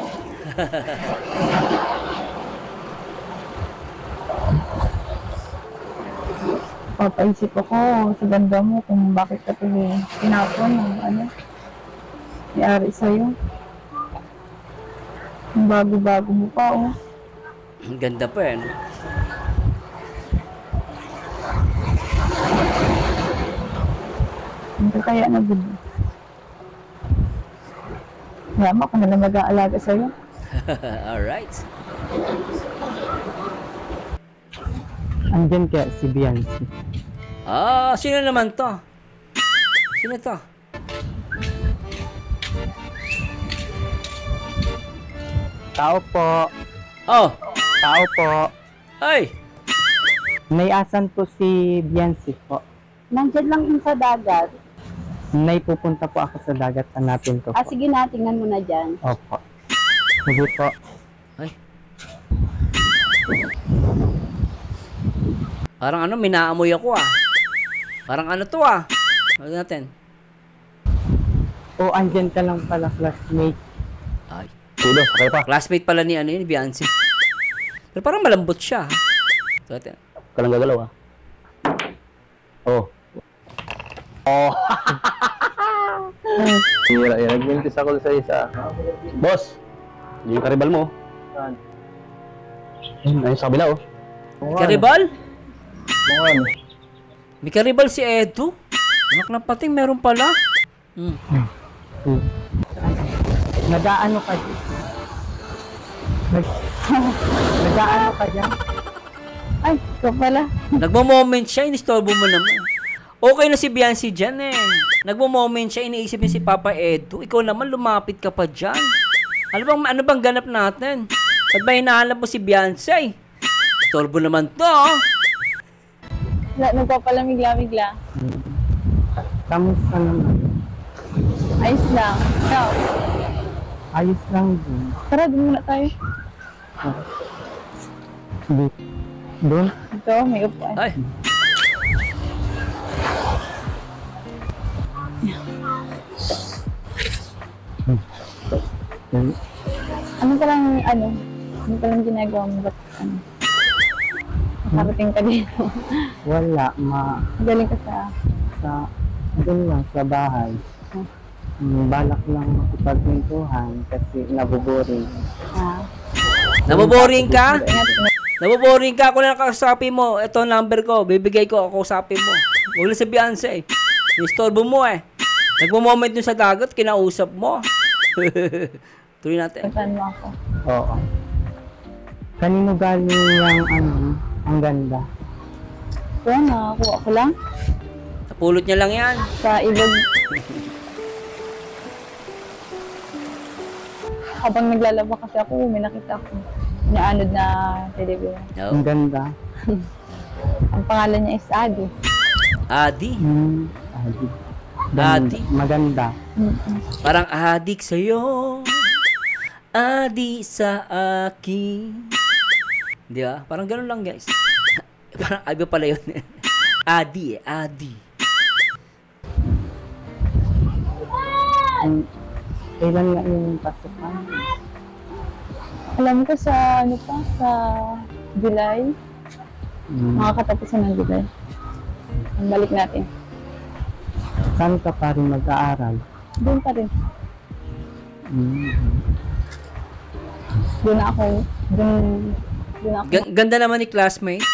Papaisip ako sa ganda mo kung bakit ka tuloy tinapon ng ano, nangyari sa'yo. Ang bago-bago mo pa, oh. Ang ganda pa, eh. No? Hindi kaya na good. Yama ko na lang mag-aalaga sa'yo. Alright. Andyan kaya si Beyonce. Ah, sino naman to? Sino to? Tao po. Oh, Tao po. Ay! May asan po si Biancy po? Nandiyan lang yun sa dagat. May pupunta po ako sa dagat. Hanapin ko po. Sige na, tingnan mo na dyan. Opo. Sige po. Ay. Parang ano, minaamoy ako ah. Parang ano to ah. Ano natin? O, andyan ka lang pala, classmate. Ay. Sino? Sakay pa. Classmate pala ni ano yun, Biancy. Pero parang malambot siya. So, ito. Kalang gagalaw ah. Oh. Oh. Hira, yan. Nag-mintis ako sa isa. Boss, yung karibal mo. Ayun, sa kabila oh. Karibal? Mga May karibal si Edo. Anak ng pating, meron pala. Nag-aano ka dyan? Nag-aano ka dyan? Ay, ikaw pala. Nagmo-moment siya, inistorbo mo naman. Okay na si Biancy dyan eh. Nagmo-moment siya, iniisip niya si Papa Edo. Ikaw naman, lumapit ka pa dyan. Ano bang ganap natin? Ba't ba hinahanap mo si Biancy? Istorbo naman to. Nagpapalamig-lamig-la. Kamusta naman? Ayos lang. Ikaw. Ayos lang din. Tara, doon muna tayo. Doon? Ito, may upuan. Ay. Ano ka lang ginagawa mo? Ba't nakarating ka dito? Wala, Galing ka doon lang sa bahay. Balak lang makipagkwentuhan kasi naboboring. Naboboring ka? Naboboring ka? Kung nakakasapin mo, ito ang number ko, bibigay ko, ako usapin mo. Huwag lang sa Beyonce eh. Nistorbo mo eh. Nagmo-moment nyo sa dagat, kinausap mo. Tuloy natin. Saan mo ako? Oo. Kanino galing yung ang ganda? Kaya nakakuha ko lang. Napulot niya lang yan. Sa ilog. Habang naglalaba kasi ako, may nakita ako. Naanod na television. Ang ganda. Ang pangalan niya is Adi. Adi? Adi. Adi? Maganda. Parang adik sa'yo. Adi sa akin. Di ba? Parang ganun lang guys. Parang iba pala yun. Adi eh. Adi. Kailan nga yung pasukan? Alam ko sa sa July. Makakatapusan ng July. Ang balik natin. Saan ka pa rin mag-aaral? Doon pa rin. Doon ako. Ganda naman ni classmate.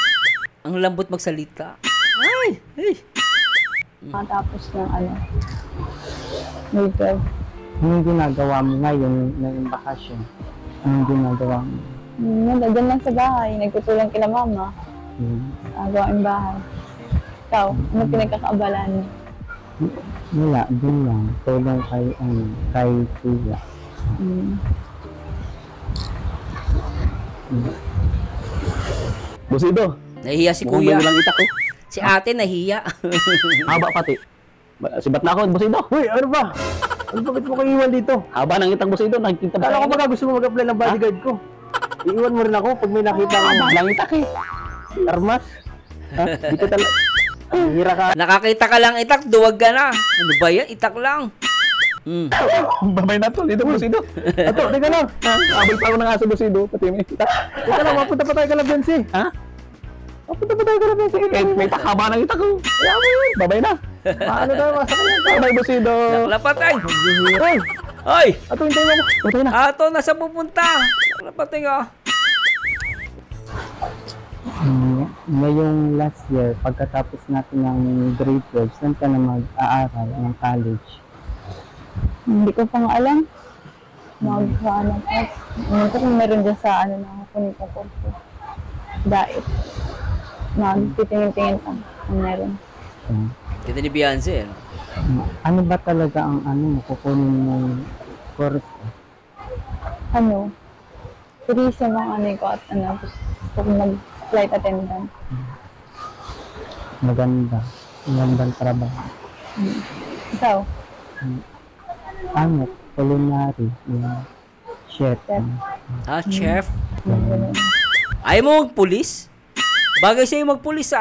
Ang lambot magsalita. Ay! Hey! Matapos ng May 12. Anong ginagawa mo ngayon ngayong bakasyon? Anong ginagawa mo? Diyan lang sa bahay. Nagtutulong kila mama. Gawain bahay. Ikaw, ano pinagkakaabalaan mo? Wala, din lang. Tulong kay kuya. Busido. Nahiya si Mukhang kuya. lang itak ko. Si ate nahiya. Haba pati. Sibat na ako, Busido. Hoy, ano ba? Ano bakit mo kayo iwan dito? Haba ng itang Busido, nakikita ba? Kala ko baka gusto mo mag-apply ng bodyguard ko. Iiwan mo rin ako pag may nakita ka. Haba lang itak eh. Armas? Ha? Dito talaga. Hira ka. Nakakita ka lang itak, duwag ka na. Ano ba yan? Itak lang. Babay na to, dito Busido. Ato, teka lang. Abay pa ako ng aso Busido, pati may itak. Teka lang, mapunta pa tayo kay Labensi. Ha? Mapunta pa tayo kay Labensi. May takaba ng itak ko. Kaya mo yun, babay na. Ano tayo, masakay yan. Babay Busido. Lapatay. Hoy, Oy! ato, hintayin mo ako. Patay na. Ato, nasa pupunta. Lapatay ka. Ngayong last year, pagkatapos natin ng grade 12, saan ka na mag-aaral ng college? Hindi ko pang alam. Ano ko kung meron dyan sa na kunin ko kurso. Dait. Titingin-tingin pa kung meron. Ganda ni Beyonce. Ano ba talaga ang kukunin mong course? tourism ang ano ko at ano, gusto ko mag-flight attendant. Magandang trabaho. Ikaw? Ano, culinary, chef. Chef. Ayaw mo magpulis? Bagay sa'yo magpulis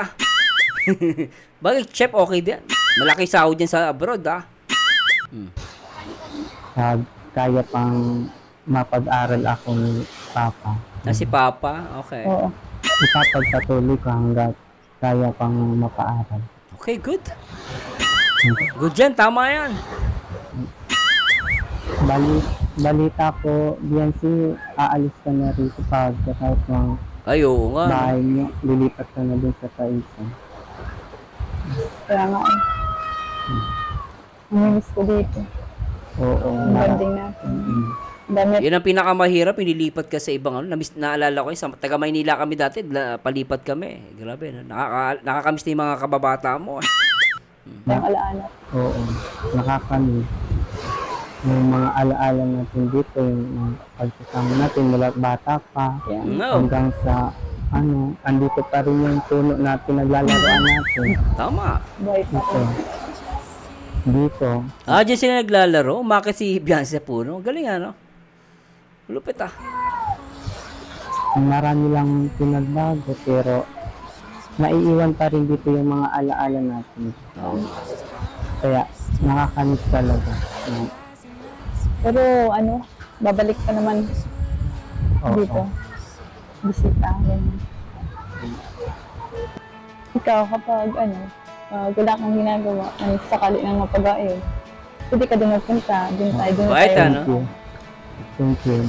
Bagay, chef, okay din. Malaki sahod din sa abroad Kaya pang mapag-aral ako ni Papa. Si Papa? Okay. Oo. Ipapagpatuloy ko hanggat kaya pang mapaaral. Okay, good. Good yan, tama yan. Balita ko, Biancy, aalis ka na rito kahit ng Oo nga. bahay niyo, lilipat ka na dun sa Taisan. Kaya nga. Namimiss ko dito. Oo. Ang banding natin. Dami. Yun ang pinakamahirap, inilipat ka sa ibang naalala ko yun, sa taga Maynila kami dati, palipat kami. Grabe, nakakamiss na yung mga kababata mo. Ang alaala. Oo. Nakakamiss. Yung mga alaala natin dito, yung pagsasama natin mula bata pa, hanggang sa andito pa rin yung puno natin, naglalaroan natin. Tama. Dito. Diyan sila naglalaro, umakit si Biancy sa puno. Galing Lupit Marami lang pinagbago, pero naiiwan pa rin dito yung mga alaala natin. Kaya nakakamiss talaga. Pero babalik ka naman dito. Bisita. Ikaw, kapag wala kang ginagawa, sakali na mapag-aayos, pwede ka doon magpunta, doon tayo. Bait, Thank you.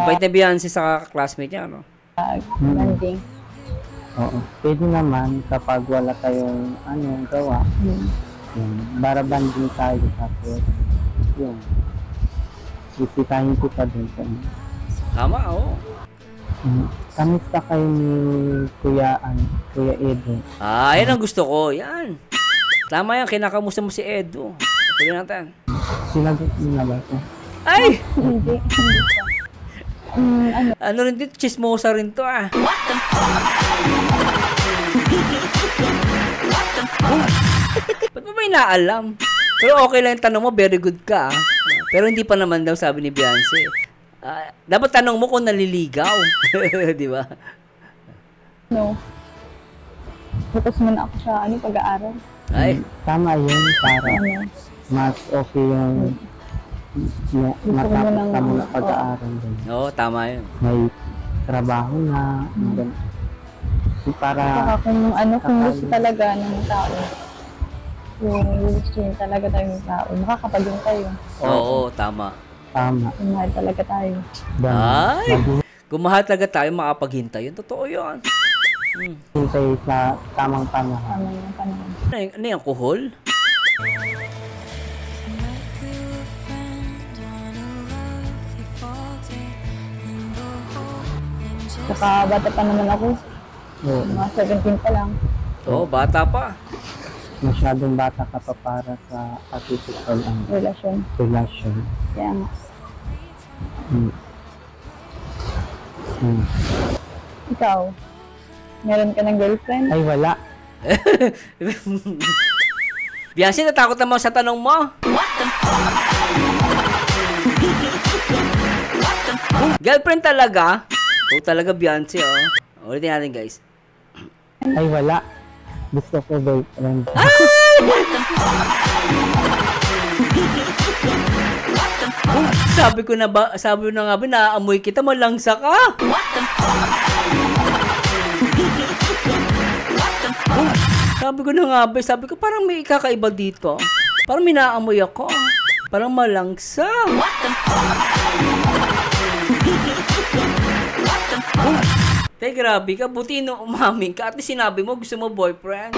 Bait na Biancy sa classmate niya, Landing. Oo. Pwede naman kapag wala tayong gawa. Barabanding tayo tapos yun. Isitahin kita dun sa Tama, oo. Kamusta kayo ni Kuya Edo? Yan ang gusto ko. Yan. Tama yan, kinakamusta mo si Edo. Tuloy natin. Sinagot mo na ba ito? Ay! Hindi. Ano rin dito? Chismosa rin to Ba't mo ba inaalam? Pero okay lang yung tanong mo, very good ka. Pero hindi pa naman daw, sabi ni Biancy. Dapat tanong mo kung naliligaw. Di ba? No. Focus muna ako sa pag-aaral. Ay. Tama yun, para mas okay yung matapos ka muna pag-aaral. Oo, tama yun. May trabaho na. Para kung gusto talaga ng tao, yung gusto yun talaga tayong tao, makakapaging tayo. Oo, tama. Kung mahal talaga tayo. Ay! Kung mahal talaga tayo, makapaghintay yun. Totoo yun. Hintay sa tamang panahon. Tamang panahon. Ano yung kuhol? Saka bata pa naman ako. Mga 17 pa lang. Oo, bata pa. Masyadong bata ka pa para sa physical relasyon. Kaya nga. Ikaw, meron ka ng girlfriend? Ay, wala. Biancy, natakot naman sa tanong mo. Girlfriend talaga? Oo talaga, Biancy, Ulitin natin, guys. Ay, wala. Gusto ko boyfriend. Sabi ko na nga ba, naaamoy kita, malangsa ka. Sabi ko na nga ba, parang may kakaiba dito. Parang may naaamoy ako. Parang malangsa. Tay, grabe ka. Buti no umaming ka. At least sinabi mo, gusto mo boyfriend.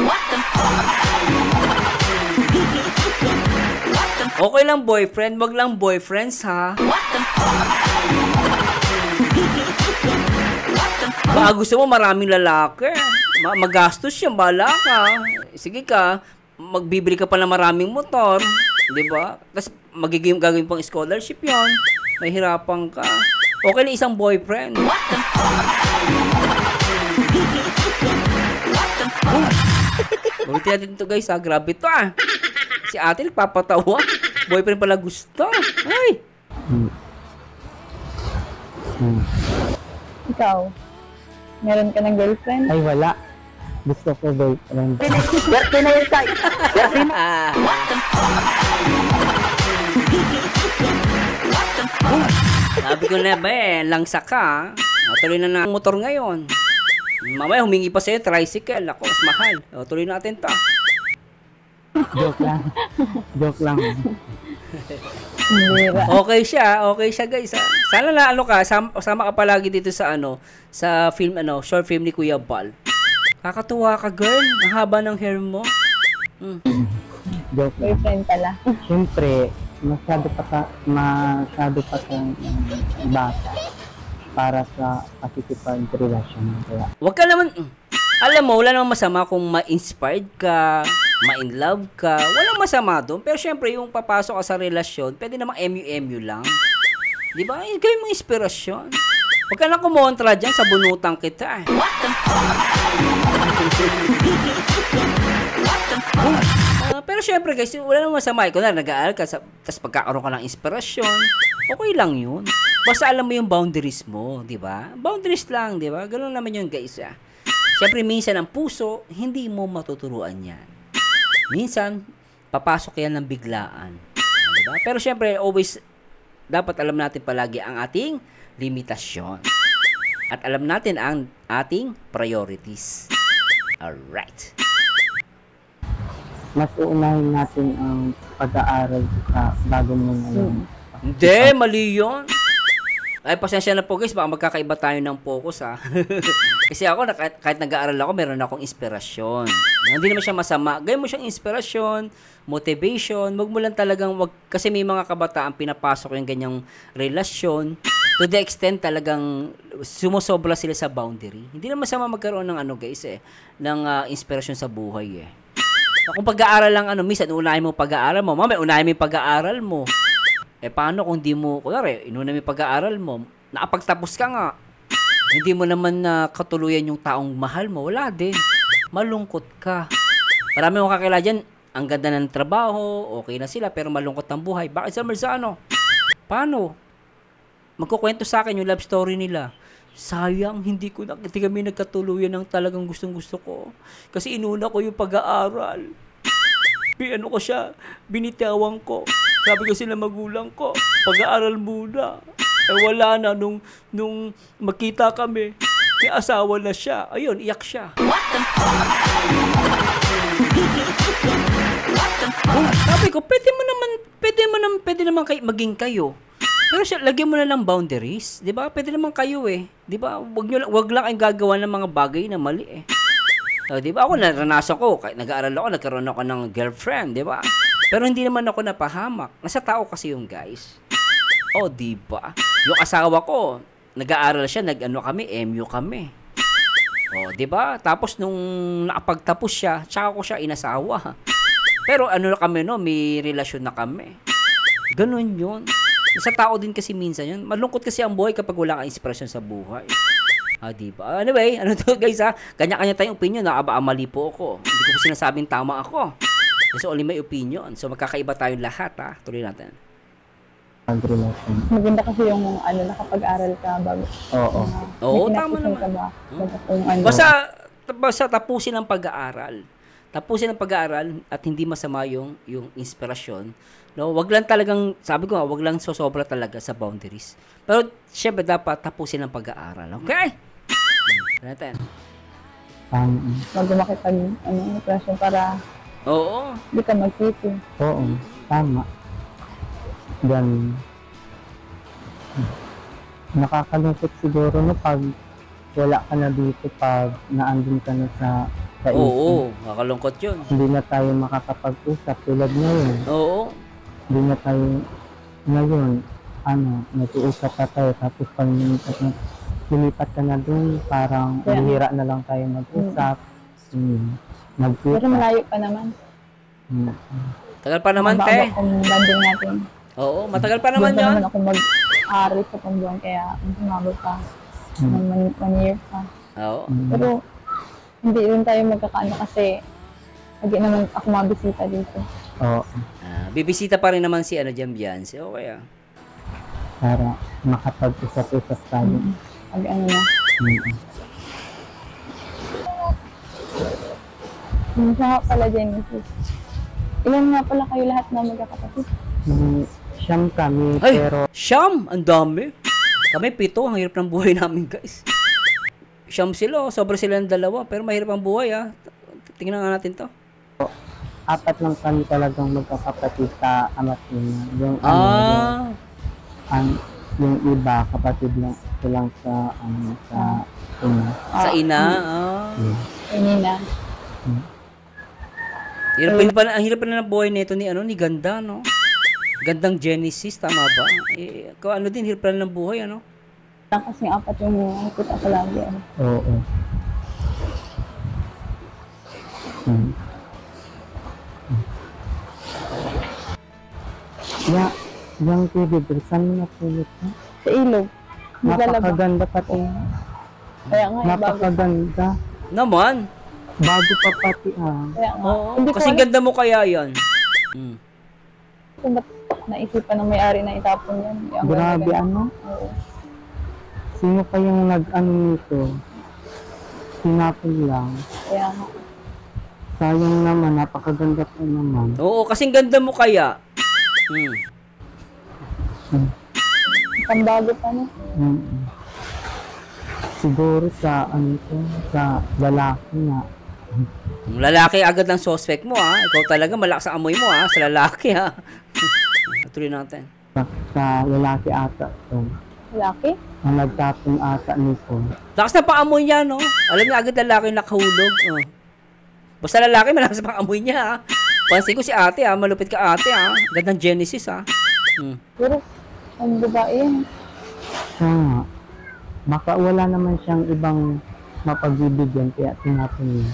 Okay lang boyfriend, wag lang boyfriends ha. Baka gusto mo maraming lalaki. Magastos yan, bala ka. Sige ka, magbibili ka pa ng maraming motor. Diba? Tapos gagawin pang scholarship yon. Mahirapan ka. Okay na isang boyfriend. Ulitin natin ito guys ha. Grabe ito ah. Si ate nagpapatawa. Boyfriend pala gusto. Ay. Ikaw, meron ka ng girlfriend? Ay, wala. Gusto ko boyfriend. Sabi ko na ba langsa ka. Tuloy na ng motor ngayon. Mamaya humingi pa sa'yo, tricycle. Ako, mas mahal. Tuloy natin to. Joke lang. Joke lang. Okay siya guys. Sana na ka, sama ka palagi dito sa sa film short film ni Kuya Bal. Kakatuwa ka girl, ang haba ng hair mo. Joke lang. Boyfriend pala. Siyempre, masyado pa kang bata para sa pakikipagrelasyon. Kaya, Huwag ka naman, alam mo, wala namang masama kung ma-inspired ka, ma-in love ka, walang masama doon. Pero syempre, yung papasok ka sa relasyon, pwede namang MU lang. Di ba? Gawin mo inspirasyon. Huwag ka na kumontra dyan, sa bunutang kita. Pero syempre guys, wala namang masama. Kung nag-aaral ka, tapos pagkakaroon ka ng inspirasyon, okay lang yun. Basta alam mo yung boundaries mo, di ba? Boundaries lang, di ba? Ganun naman yun guys. Syempre, minsan ang puso, hindi mo matuturuan yan. Minsan, papasok yan ng biglaan. Diba? Pero syempre, always, dapat alam natin palagi ang ating limitasyon. At alam natin ang ating priorities. Alright. mas uunahin natin ang pag-aaral sa bago mo ngayon. Hindi, mali yun. Ay, pasensya na po guys, baka magkakaiba tayo ng focus ha. Kasi ako, kahit nag-aaral ako, meron akong inspirasyon. Hindi naman siya masama. Gawin mo siyang inspirasyon, motivation, wag mo lang talagang, kasi may mga kabataan pinapasok yung ganyang relasyon, to the extent talagang sumusobra sila sa boundary. Hindi naman masama magkaroon ng guys ng inspirasyon sa buhay Kung pag-aaral lang minsan unahin mo pag-aaral mo, mamaya unahin mo yung pag-aaral mo. Paano kung di mo, kunwari, inuna mo yung pag-aaral mo, nakapagtapos ka nga, hindi mo naman katuluyan yung taong mahal mo, wala din. Malungkot ka. Marami mong kakilala dyan, ang ganda ng trabaho, okay na sila, pero malungkot ang buhay. Bakit sa Marzano? Paano? Magkukwento sa akin yung love story nila. Sayang, hindi kami nagkatuluyan ng talagang gustong-gusto ko. Kasi inuna ko yung pag-aaral. Ko siya, binitawan ko. Sabi ko sila magulang ko, pag-aaral muna. Wala na, nung magkita kami, may asawa na siya. Ayun, iyak siya. Sabi ko, pwede naman maging kayo. Pero lagyan mo na lang boundaries, 'di ba? Pwede naman kayo 'di ba? Wag lang kayong gagawa ng mga bagay na mali 'Di ba? Ako naranasan ko, kahit nag-aaral ako, nagkaroon ako ng girlfriend, 'di ba? Pero hindi naman ako napahamak. Nasa tao kasi yung guys. 'Di ba? Yung asawa ko, nag-aaral siya, kami, MU kami. 'Di ba? Tapos nung nakapagtapos siya, tsaka ko siya inasawa. Pero kami may relasyon na kami. Ganun 'yun. Sa tao din kasi minsan yun. Malungkot kasi ang buhay kapag wala kang inspirasyon sa buhay. Diba? Anyway, to guys kanya-kanya tayong opinion. Mali po ako. Hindi ko po sinasabing tama ako. Kasi only may opinion. So magkakaiba tayong lahat Tuloy natin. Maganda kasi yung nakapag-aral ka bago. Oo, tama naman. Basta tapusin ang pag-aaral. Tapusin ang pag-aaral at hindi masama yung inspirasyon. Wag lang talagang, sabi ko wag lang sosobra talaga sa boundaries. Pero syempre dapat tapusin ang pag-aaral. Okay? Natin. Wag makipag relasyon para hindi ka magtiti. Oo, tama. Then, nakakalungkot siguro pag wala ka na dito, pag naandun ka na sa nakakalungkot yun. Hindi na tayo makakapag-usap tulad ngayon. Hindi na tayo ngayon, nag-uusap pa tayo, tapos pag lumipat ka na dun, parang bihira na lang tayo mag-usap. Pero malayo pa naman. Tagal pa naman, te. Kung banding natin. Matagal pa naman yun. Ako mag-aaral sa pambuhan kaya umabot pa ng 1 year pa. Oo. Pero hindi rin tayo magkakaano kasi lagi naman ako mabisita dito. Oo. Bibisita pa rin naman si Beyonce. Okay ah. para makapag-usap-usap tayo. Pag ano na. Siya nga pala, Genesis. Ilan nga pala kayo lahat na magkakapatid? Siyam kami, Ay, pero... Siyam? Ang dami. Kami 7, ang hirap ng buhay namin, guys. Siyam sila, sobra sila ng 2, pero mahirap ang buhay, ah. Tingnan nga natin to. 4 lang kami talagang magkakapatid sa ama't ina. Yung yung iba, kapatid lang silang sa ina. Sa ina? Sa ina. Ang hirap pala ng buhay nito ni Ganda, no? Gandang Genesis, tama ba? Din, hirap pala ng buhay, ano? Kasi 4 yung nakikita ko lagi, ano? Oo. Yung TV, saan mo napulot mo? Sa ilog. Napakaganda pati. Kaya nga, napakaganda. Naman? Bago pa pati, Kaya nga. Oo, kasing ganda mo kaya yan. Kung ba't naisipan ng may-ari na itapon yan? Grabe, ano? Oo. Sino pa yung nag-ano nito? Sinapon lang. Kaya nga. Sayang naman, napakaganda pa naman. Oo, kasing ganda mo kaya. Pambago pa, no? Siguro sa sa lalaki na. Lalaki agad ang suspect mo, ha? Ikaw talaga malakas ang amoy mo, ha? Sa lalaki, ha? Tuloy natin. Sa lalaki ata to. Lalaki? Ang nagtapon ata nito. Lakas na pang-amoy niya, no? Alam niya agad lalaki nakahulog. Basta lalaki, malakas na pang-amoy niya, ha? Pansin ko si ate, ha? Malupit ka ate, ha? Gandang Genesis, ha? Pero, ang babae yan. Siya nga. Baka wala naman siyang ibang mapagbibigyan kaya tinapon niya.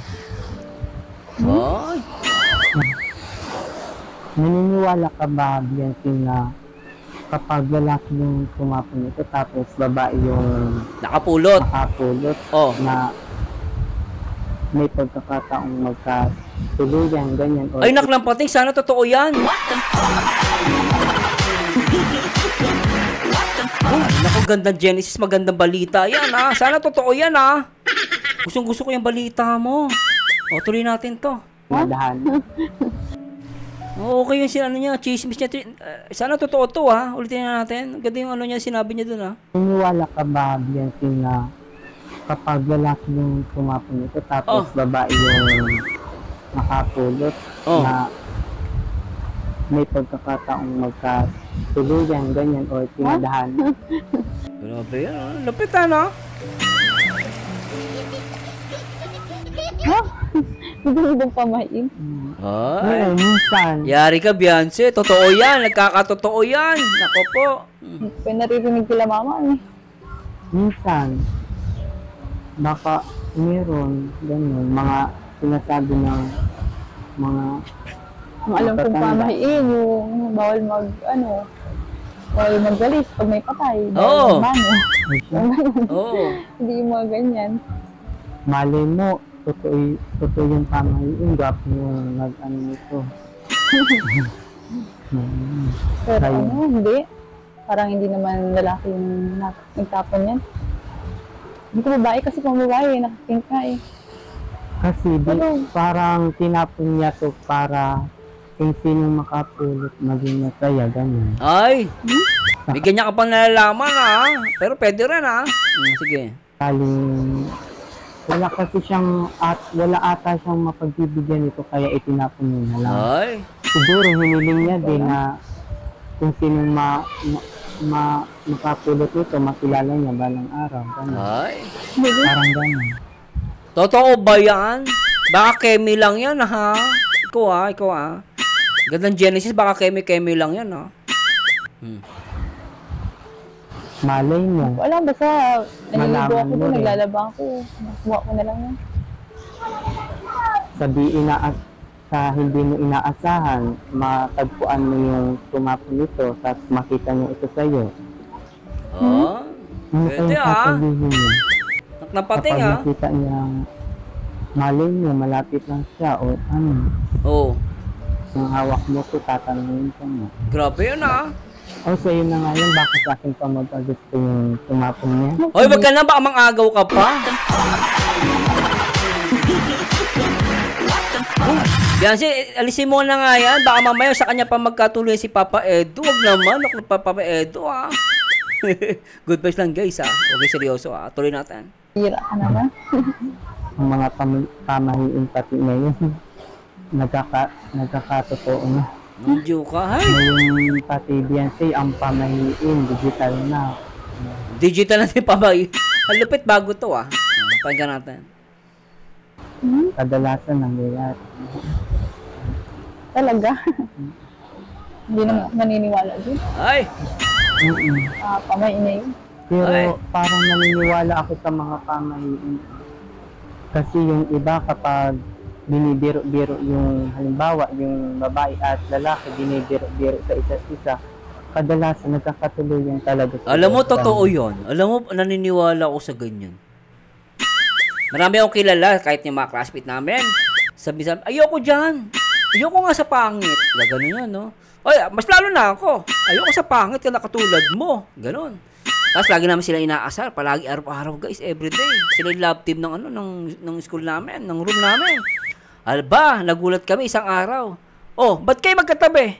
Ay! Naniniwala ka ba, Bianchi, na kapag lalaki yung tumapon ito tapos babae yung nakapulot na may pagkakataong magkatuluyan, ganyan. Ay, naklampating, sana totoo yan. Naku, gandang Genesis, magandang balita yan, ha? Sana totoo yan, ha? Gustong-gusto ko yung balita mo. O, tuloy natin to. Madahan. Okay yung niya, chismis niya. Sana totoo to, ha? Ulitin na natin. Ganda yung niya, sinabi niya dun, ha? Naniniwala ka ba, Bianchi, na kapag lalaki yung tumapon ito tapos babae yung nakapulot na may pagkakataong magkatuluyan, ganyan, o tinadahan. Grabe yan, lapit, ano? Ha? Magandang pamain. Ay, minsan. Yari ka, Beyonce. Totoo yan. Nagkakatotoo yan. Nako po. Kaya naririnig kila mama, eh. Minsan. Baka meron, ganyan, mga sinasabi ng mga alam kong pamahiin, yung bawal bawal maggalis pag may patay. Oo. Hindi yung mga ganyan. Malay mo, totoo yung pamahiin, gwapo yung nito. Pero hindi. Parang hindi naman lalaki yung nagtapon yan. Hindi ko babae kasi kung babae, nakating ka eh. Kasi parang tinapon niya to para kung sinong makapulot maging masaya, ganyan. Ay! Bigyan niya ka pang nalalaman, ha? Pero pwede rin, ha? Sige. Wala kasi wala ata siyang mapagbibigyan nito kaya itinapon niya na lang. Ay! Siguro hiniling niya din na kung sinong makapulot ito, makilala niya balang araw. Ganyan. Ay! Parang ganyan. Totoo ba yan? Baka kemi lang yan, ha? Ikaw, ha? Gandang Genesis, baka kemi lang yan, ha? Malay mo. Wala, basta naliligo ako doon, naglalaba ako. Nakuha ko na lang yan. Sa hindi mo inaasahan, matagpuan mo yung tumapon nito, tapos makita niyo ito sa'yo. Oh, Ano pwede kayong sasabihin niya? Napating Kapag nakita niya, malay niya, malapit lang siya, o ano, Oo. yung hawak mo to, tatanungin ka mo. Grabe yun O sa'yo na nga yun, bakit sa akin pa magkagusto yung tumapon niya? Hoy, wag ka na, baka mang-agaw ka pa. Beyonce, alisin mo na nga yan. Baka mamaya sa kanya pa magkatuloy si Papa Edo. Wag naman, ako Papa Edo Good vibes lang guys Okay, seryoso Tuloy natin. Hira ka naman. Ang mga pamahiin pati ngayon, nagkakatotoo na. Nandiyo ka, hay. Ngayon pati Beyonce, ang pamahiin, digital na. Digital na din pamahiin. Ang lupit bago to Pakinggan natin. Kadalasan nangyayari. Talaga. Hindi na naniniwala din. Ay! Pamahiin na yun. Pero Ay. parang naniniwala ako sa mga pamahiin. Kasi yung iba kapag binibiro-biro yung halimbawa yung babae at lalaki binibiro-biro sa isa't isa, kadalasan nagkakatuluyan talaga. Alam mo, totoo yun. Alam mo, naniniwala ako sa ganyan. Marami akong kilala, kahit yung mga classmate namin. Sabi, ayoko dyan. Ayoko nga sa pangit. Gano'n yan, no? Oy, mas lalo na ako. Ayoko sa pangit ka na katulad mo. Ganon. Tapos lagi namin sila inaasar. Palagi araw-araw, guys, everyday. Sila yung love team ng school namin, ng room namin. Alba, nagulat kami isang araw. Oh, ba't kayo magkatabi?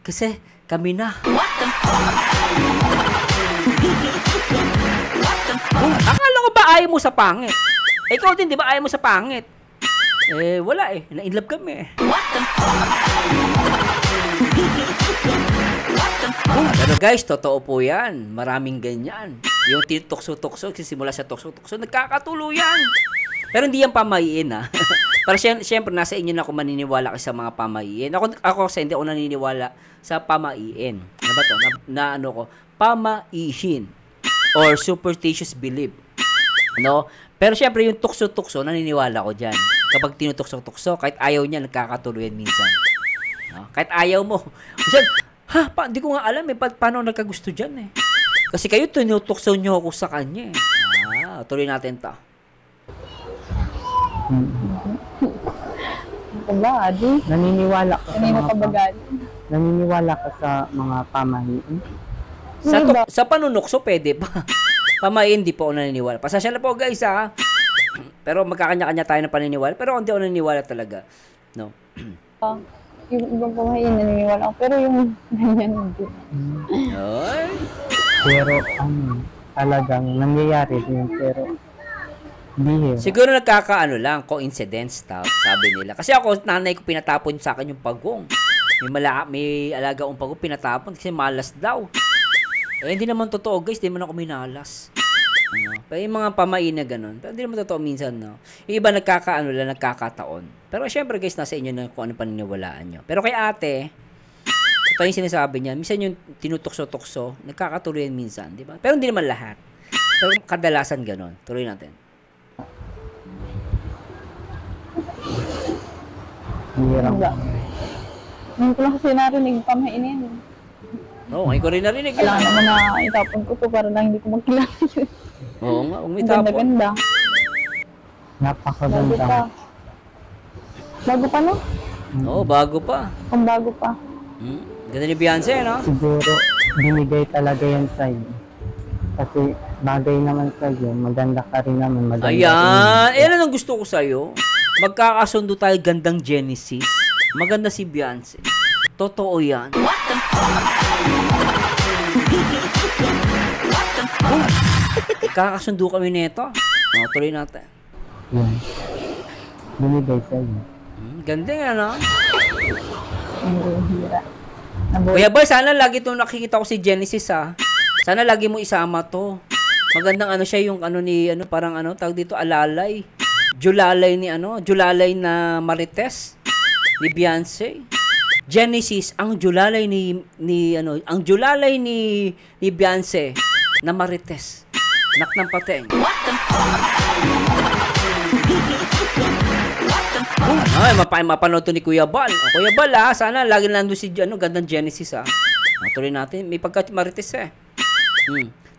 Kasi kami na. Akala ko ba ayaw mo sa pangit? Ikaw din, di ba ayaw mo sa pangit? Wala Na-inlove kami Pero guys, totoo po yan. Maraming ganyan. Yung titukso-tukso, simula sa tukso-tukso, nagkakatuluyan. Pero hindi yan pamahiin Pero syempre, nasa inyo na ako maniniwala kasi sa mga pamahiin. Ako kasi hindi ako naniniwala sa pamahiin. Ano ba to? Ano ko? Pamaihin. Or superstitious belief. No? Pero syempre, yung tukso-tukso, naniniwala ko dyan. Kapag tinutukso-tukso, kahit ayaw niya, nagkakatuluyan minsan. No? Kahit ayaw mo. Minsan, di ko nga alam paano nagkagusto dyan Kasi kayo, tinutukso nyo ako sa kanya tuloy natin to. Kabady. Naniniwala ka Naniniwala ka sa mga pamahiin? Sa panunukso, pwede pa. Pamahiin, di po ako naniniwala. Pasasya na po guys Pero magkakanya-kanya tayo ng paniniwala. Pero hindi ako naniniwala talaga. No? Yung ibang pamahiin naniniwala ako. Pero yung ganyan hindi. Ay. Pero talagang nangyayari din. Pero hindi siguro nagkakaano lang, coincidence sabi nila. Kasi ako, nanay ko pinatapon sa akin yung pagong. May alaga akong pagong pinatapon kasi malas daw. Hindi naman totoo guys, hindi naman ako minalas. Pero yung mga pamain na ganun, pero hindi naman totoo minsan, no? Yung iba nagkakataon. Pero syempre guys, nasa inyo na kung ano paniniwalaan nyo. Pero kay ate, ito yung sinasabi niya, minsan yung tinutukso-tukso, nagkakatuloy minsan, di ba? Pero hindi naman lahat. Pero kadalasan ganun. Tuloy natin. hirap. Ngayon ko lang kasi narinig pamainin. Oo, ngayon ko rin narinig. Kailangan naman na itapon ko to para lang hindi ko magkilala yun. Oo nga, umitapon. Ganda-ganda. Napakaganda. Bago pa, no? Oo, bago pa. Kung bago pa. Ganda ni Beyonce, no? Siguro, binigay talaga yan sa'yo. Kasi bagay naman sa'yo, maganda ka rin naman. Ayan, yan ang gusto ko sa'yo. Magkakasundo tayo, gandang Genesis. Maganda si Beyonce. Totoo yan. Magkakasundo kami nito. Tuloy natin. Yan. Binigay sa'yo. Ganda nga, no? Hira. Kuya Boy, sana lagi itong nakikita ko si Genesis, ha? Sana lagi mo isama to. Magandang ano siya, yung ano ni, ano, parang ano, tawag dito, alalay. Julalay ni, ano, Julalay na Marites. Ni Beyonce. Genesis, ang Julalay ang Julalay ni Beyonce na Marites. Nak ng pateng. Ay, mapanood to ni Kuya Bal. O, Kuya Bal, ha? Sana lagi nandun si, ano, gandang Genesis, ha? Tuloy natin. May pagka-Marites,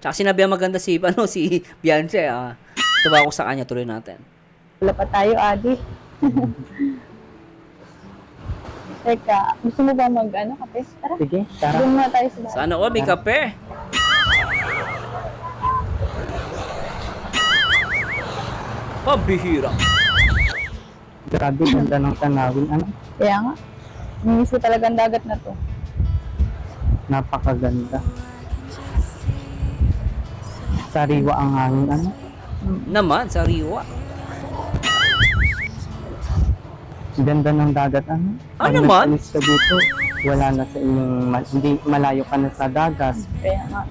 Tsaka sinabi ang maganda si, si Beyonce. Tuwa ako sa kanya, tuloy natin. Wala pa tayo, Adi. Teka, gusto mo ba kape? Tara. Sige, tara. Doon muna tayo sa bahay. Sana may kape. Pambihira. Grabe, ganda ng tanawin. Ano? Kaya nga. Namiss ko talaga ang dagat na to. Napakaganda. Sariwa ang hangin. Ano? Naman, sariwa. Ganda ng dagat. Ano? Pag naman? nagpalis ka dito, wala na sa inyong, hindi malayo ka na sa dagat. Kaya nga.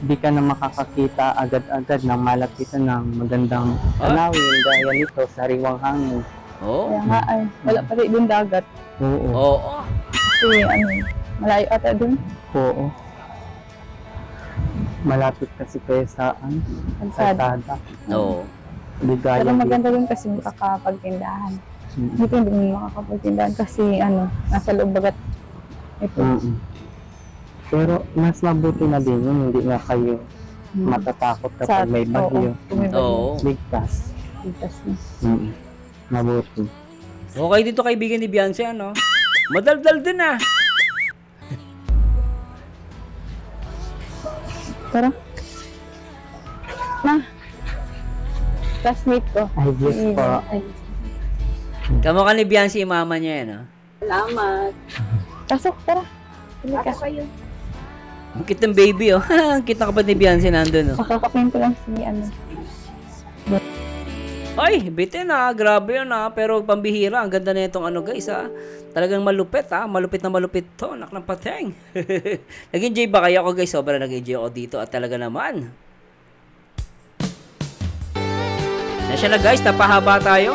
Di ka na makakakita agad-agad ng malapitan ng magandang tanawin dahil nito sariwang hangin. Oo. Kaya nga ay, wala pa rin din dagat. Oo. Oo. Kasi malayo ata dun. Oo. Malapit kasi kayo sa Kalsada. Oo. Pero maganda din kasi makakapagtindahan. Hindi ko hindi makakapagtindahan kasi nasa loob bagat ito. Pero mas mabuti na din yun, hindi nga kayo matatakot kapag may bagyo. Oo. Ligtas. Ligtas na. Mabuti. Okay dito kaibigan ni Beyonce, madaldal din Tara. Ma. Classmate ko. Ay, Diyos po. Kamukha ni Beyonce yung mama niya yan, Salamat. Pasok, tara. Pili ka. Ang cute ng baby, Ang cute na kapatid ni Beyonce nandun, Pakakapin ko lang si Ay, bitin grabe yun pero pambihira, ang ganda na itong guys talagang malupit malupit na malupit to, anak ng pateng. Nag-enjoy ba kayo ako guys? Sobrang nag-enjoy ako dito at talaga naman. Nasya na guys, napahaba tayo.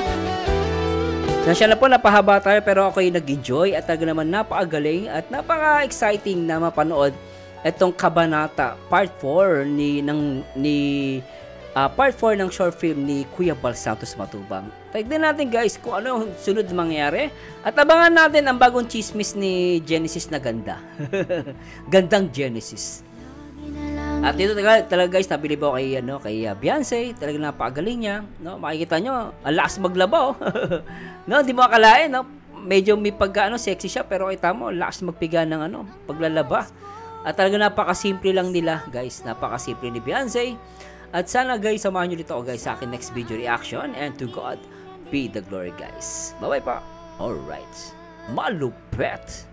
Nasya na po, napahaba tayo pero ako'y nag-enjoy at talaga naman napakagaling at napaka-exciting na mapanood itong Kabanata Part 4 Part 4 ng short film ni Kuya Bal Santos Matubang. Tignan natin guys kung ano yung sunod mangyari. At abangan natin ang bagong chismis ni Genesis na ganda. Gandang Genesis. At dito talaga guys, nabilib ako kay Beyonce. Talagang napakagaling niya. Makikita nyo, ang lakas maglaba. Di mo akalain. Medyo may sexy siya. Pero kita mo, lakas magpiga ng paglalaba. At talagang napakasimple lang nila guys. Napakasimple ni Beyonce. At sana guys, samahan nyo dito guys sa akin next video reaction. And to God be the glory guys. Bye bye pa. Alright. Malupet.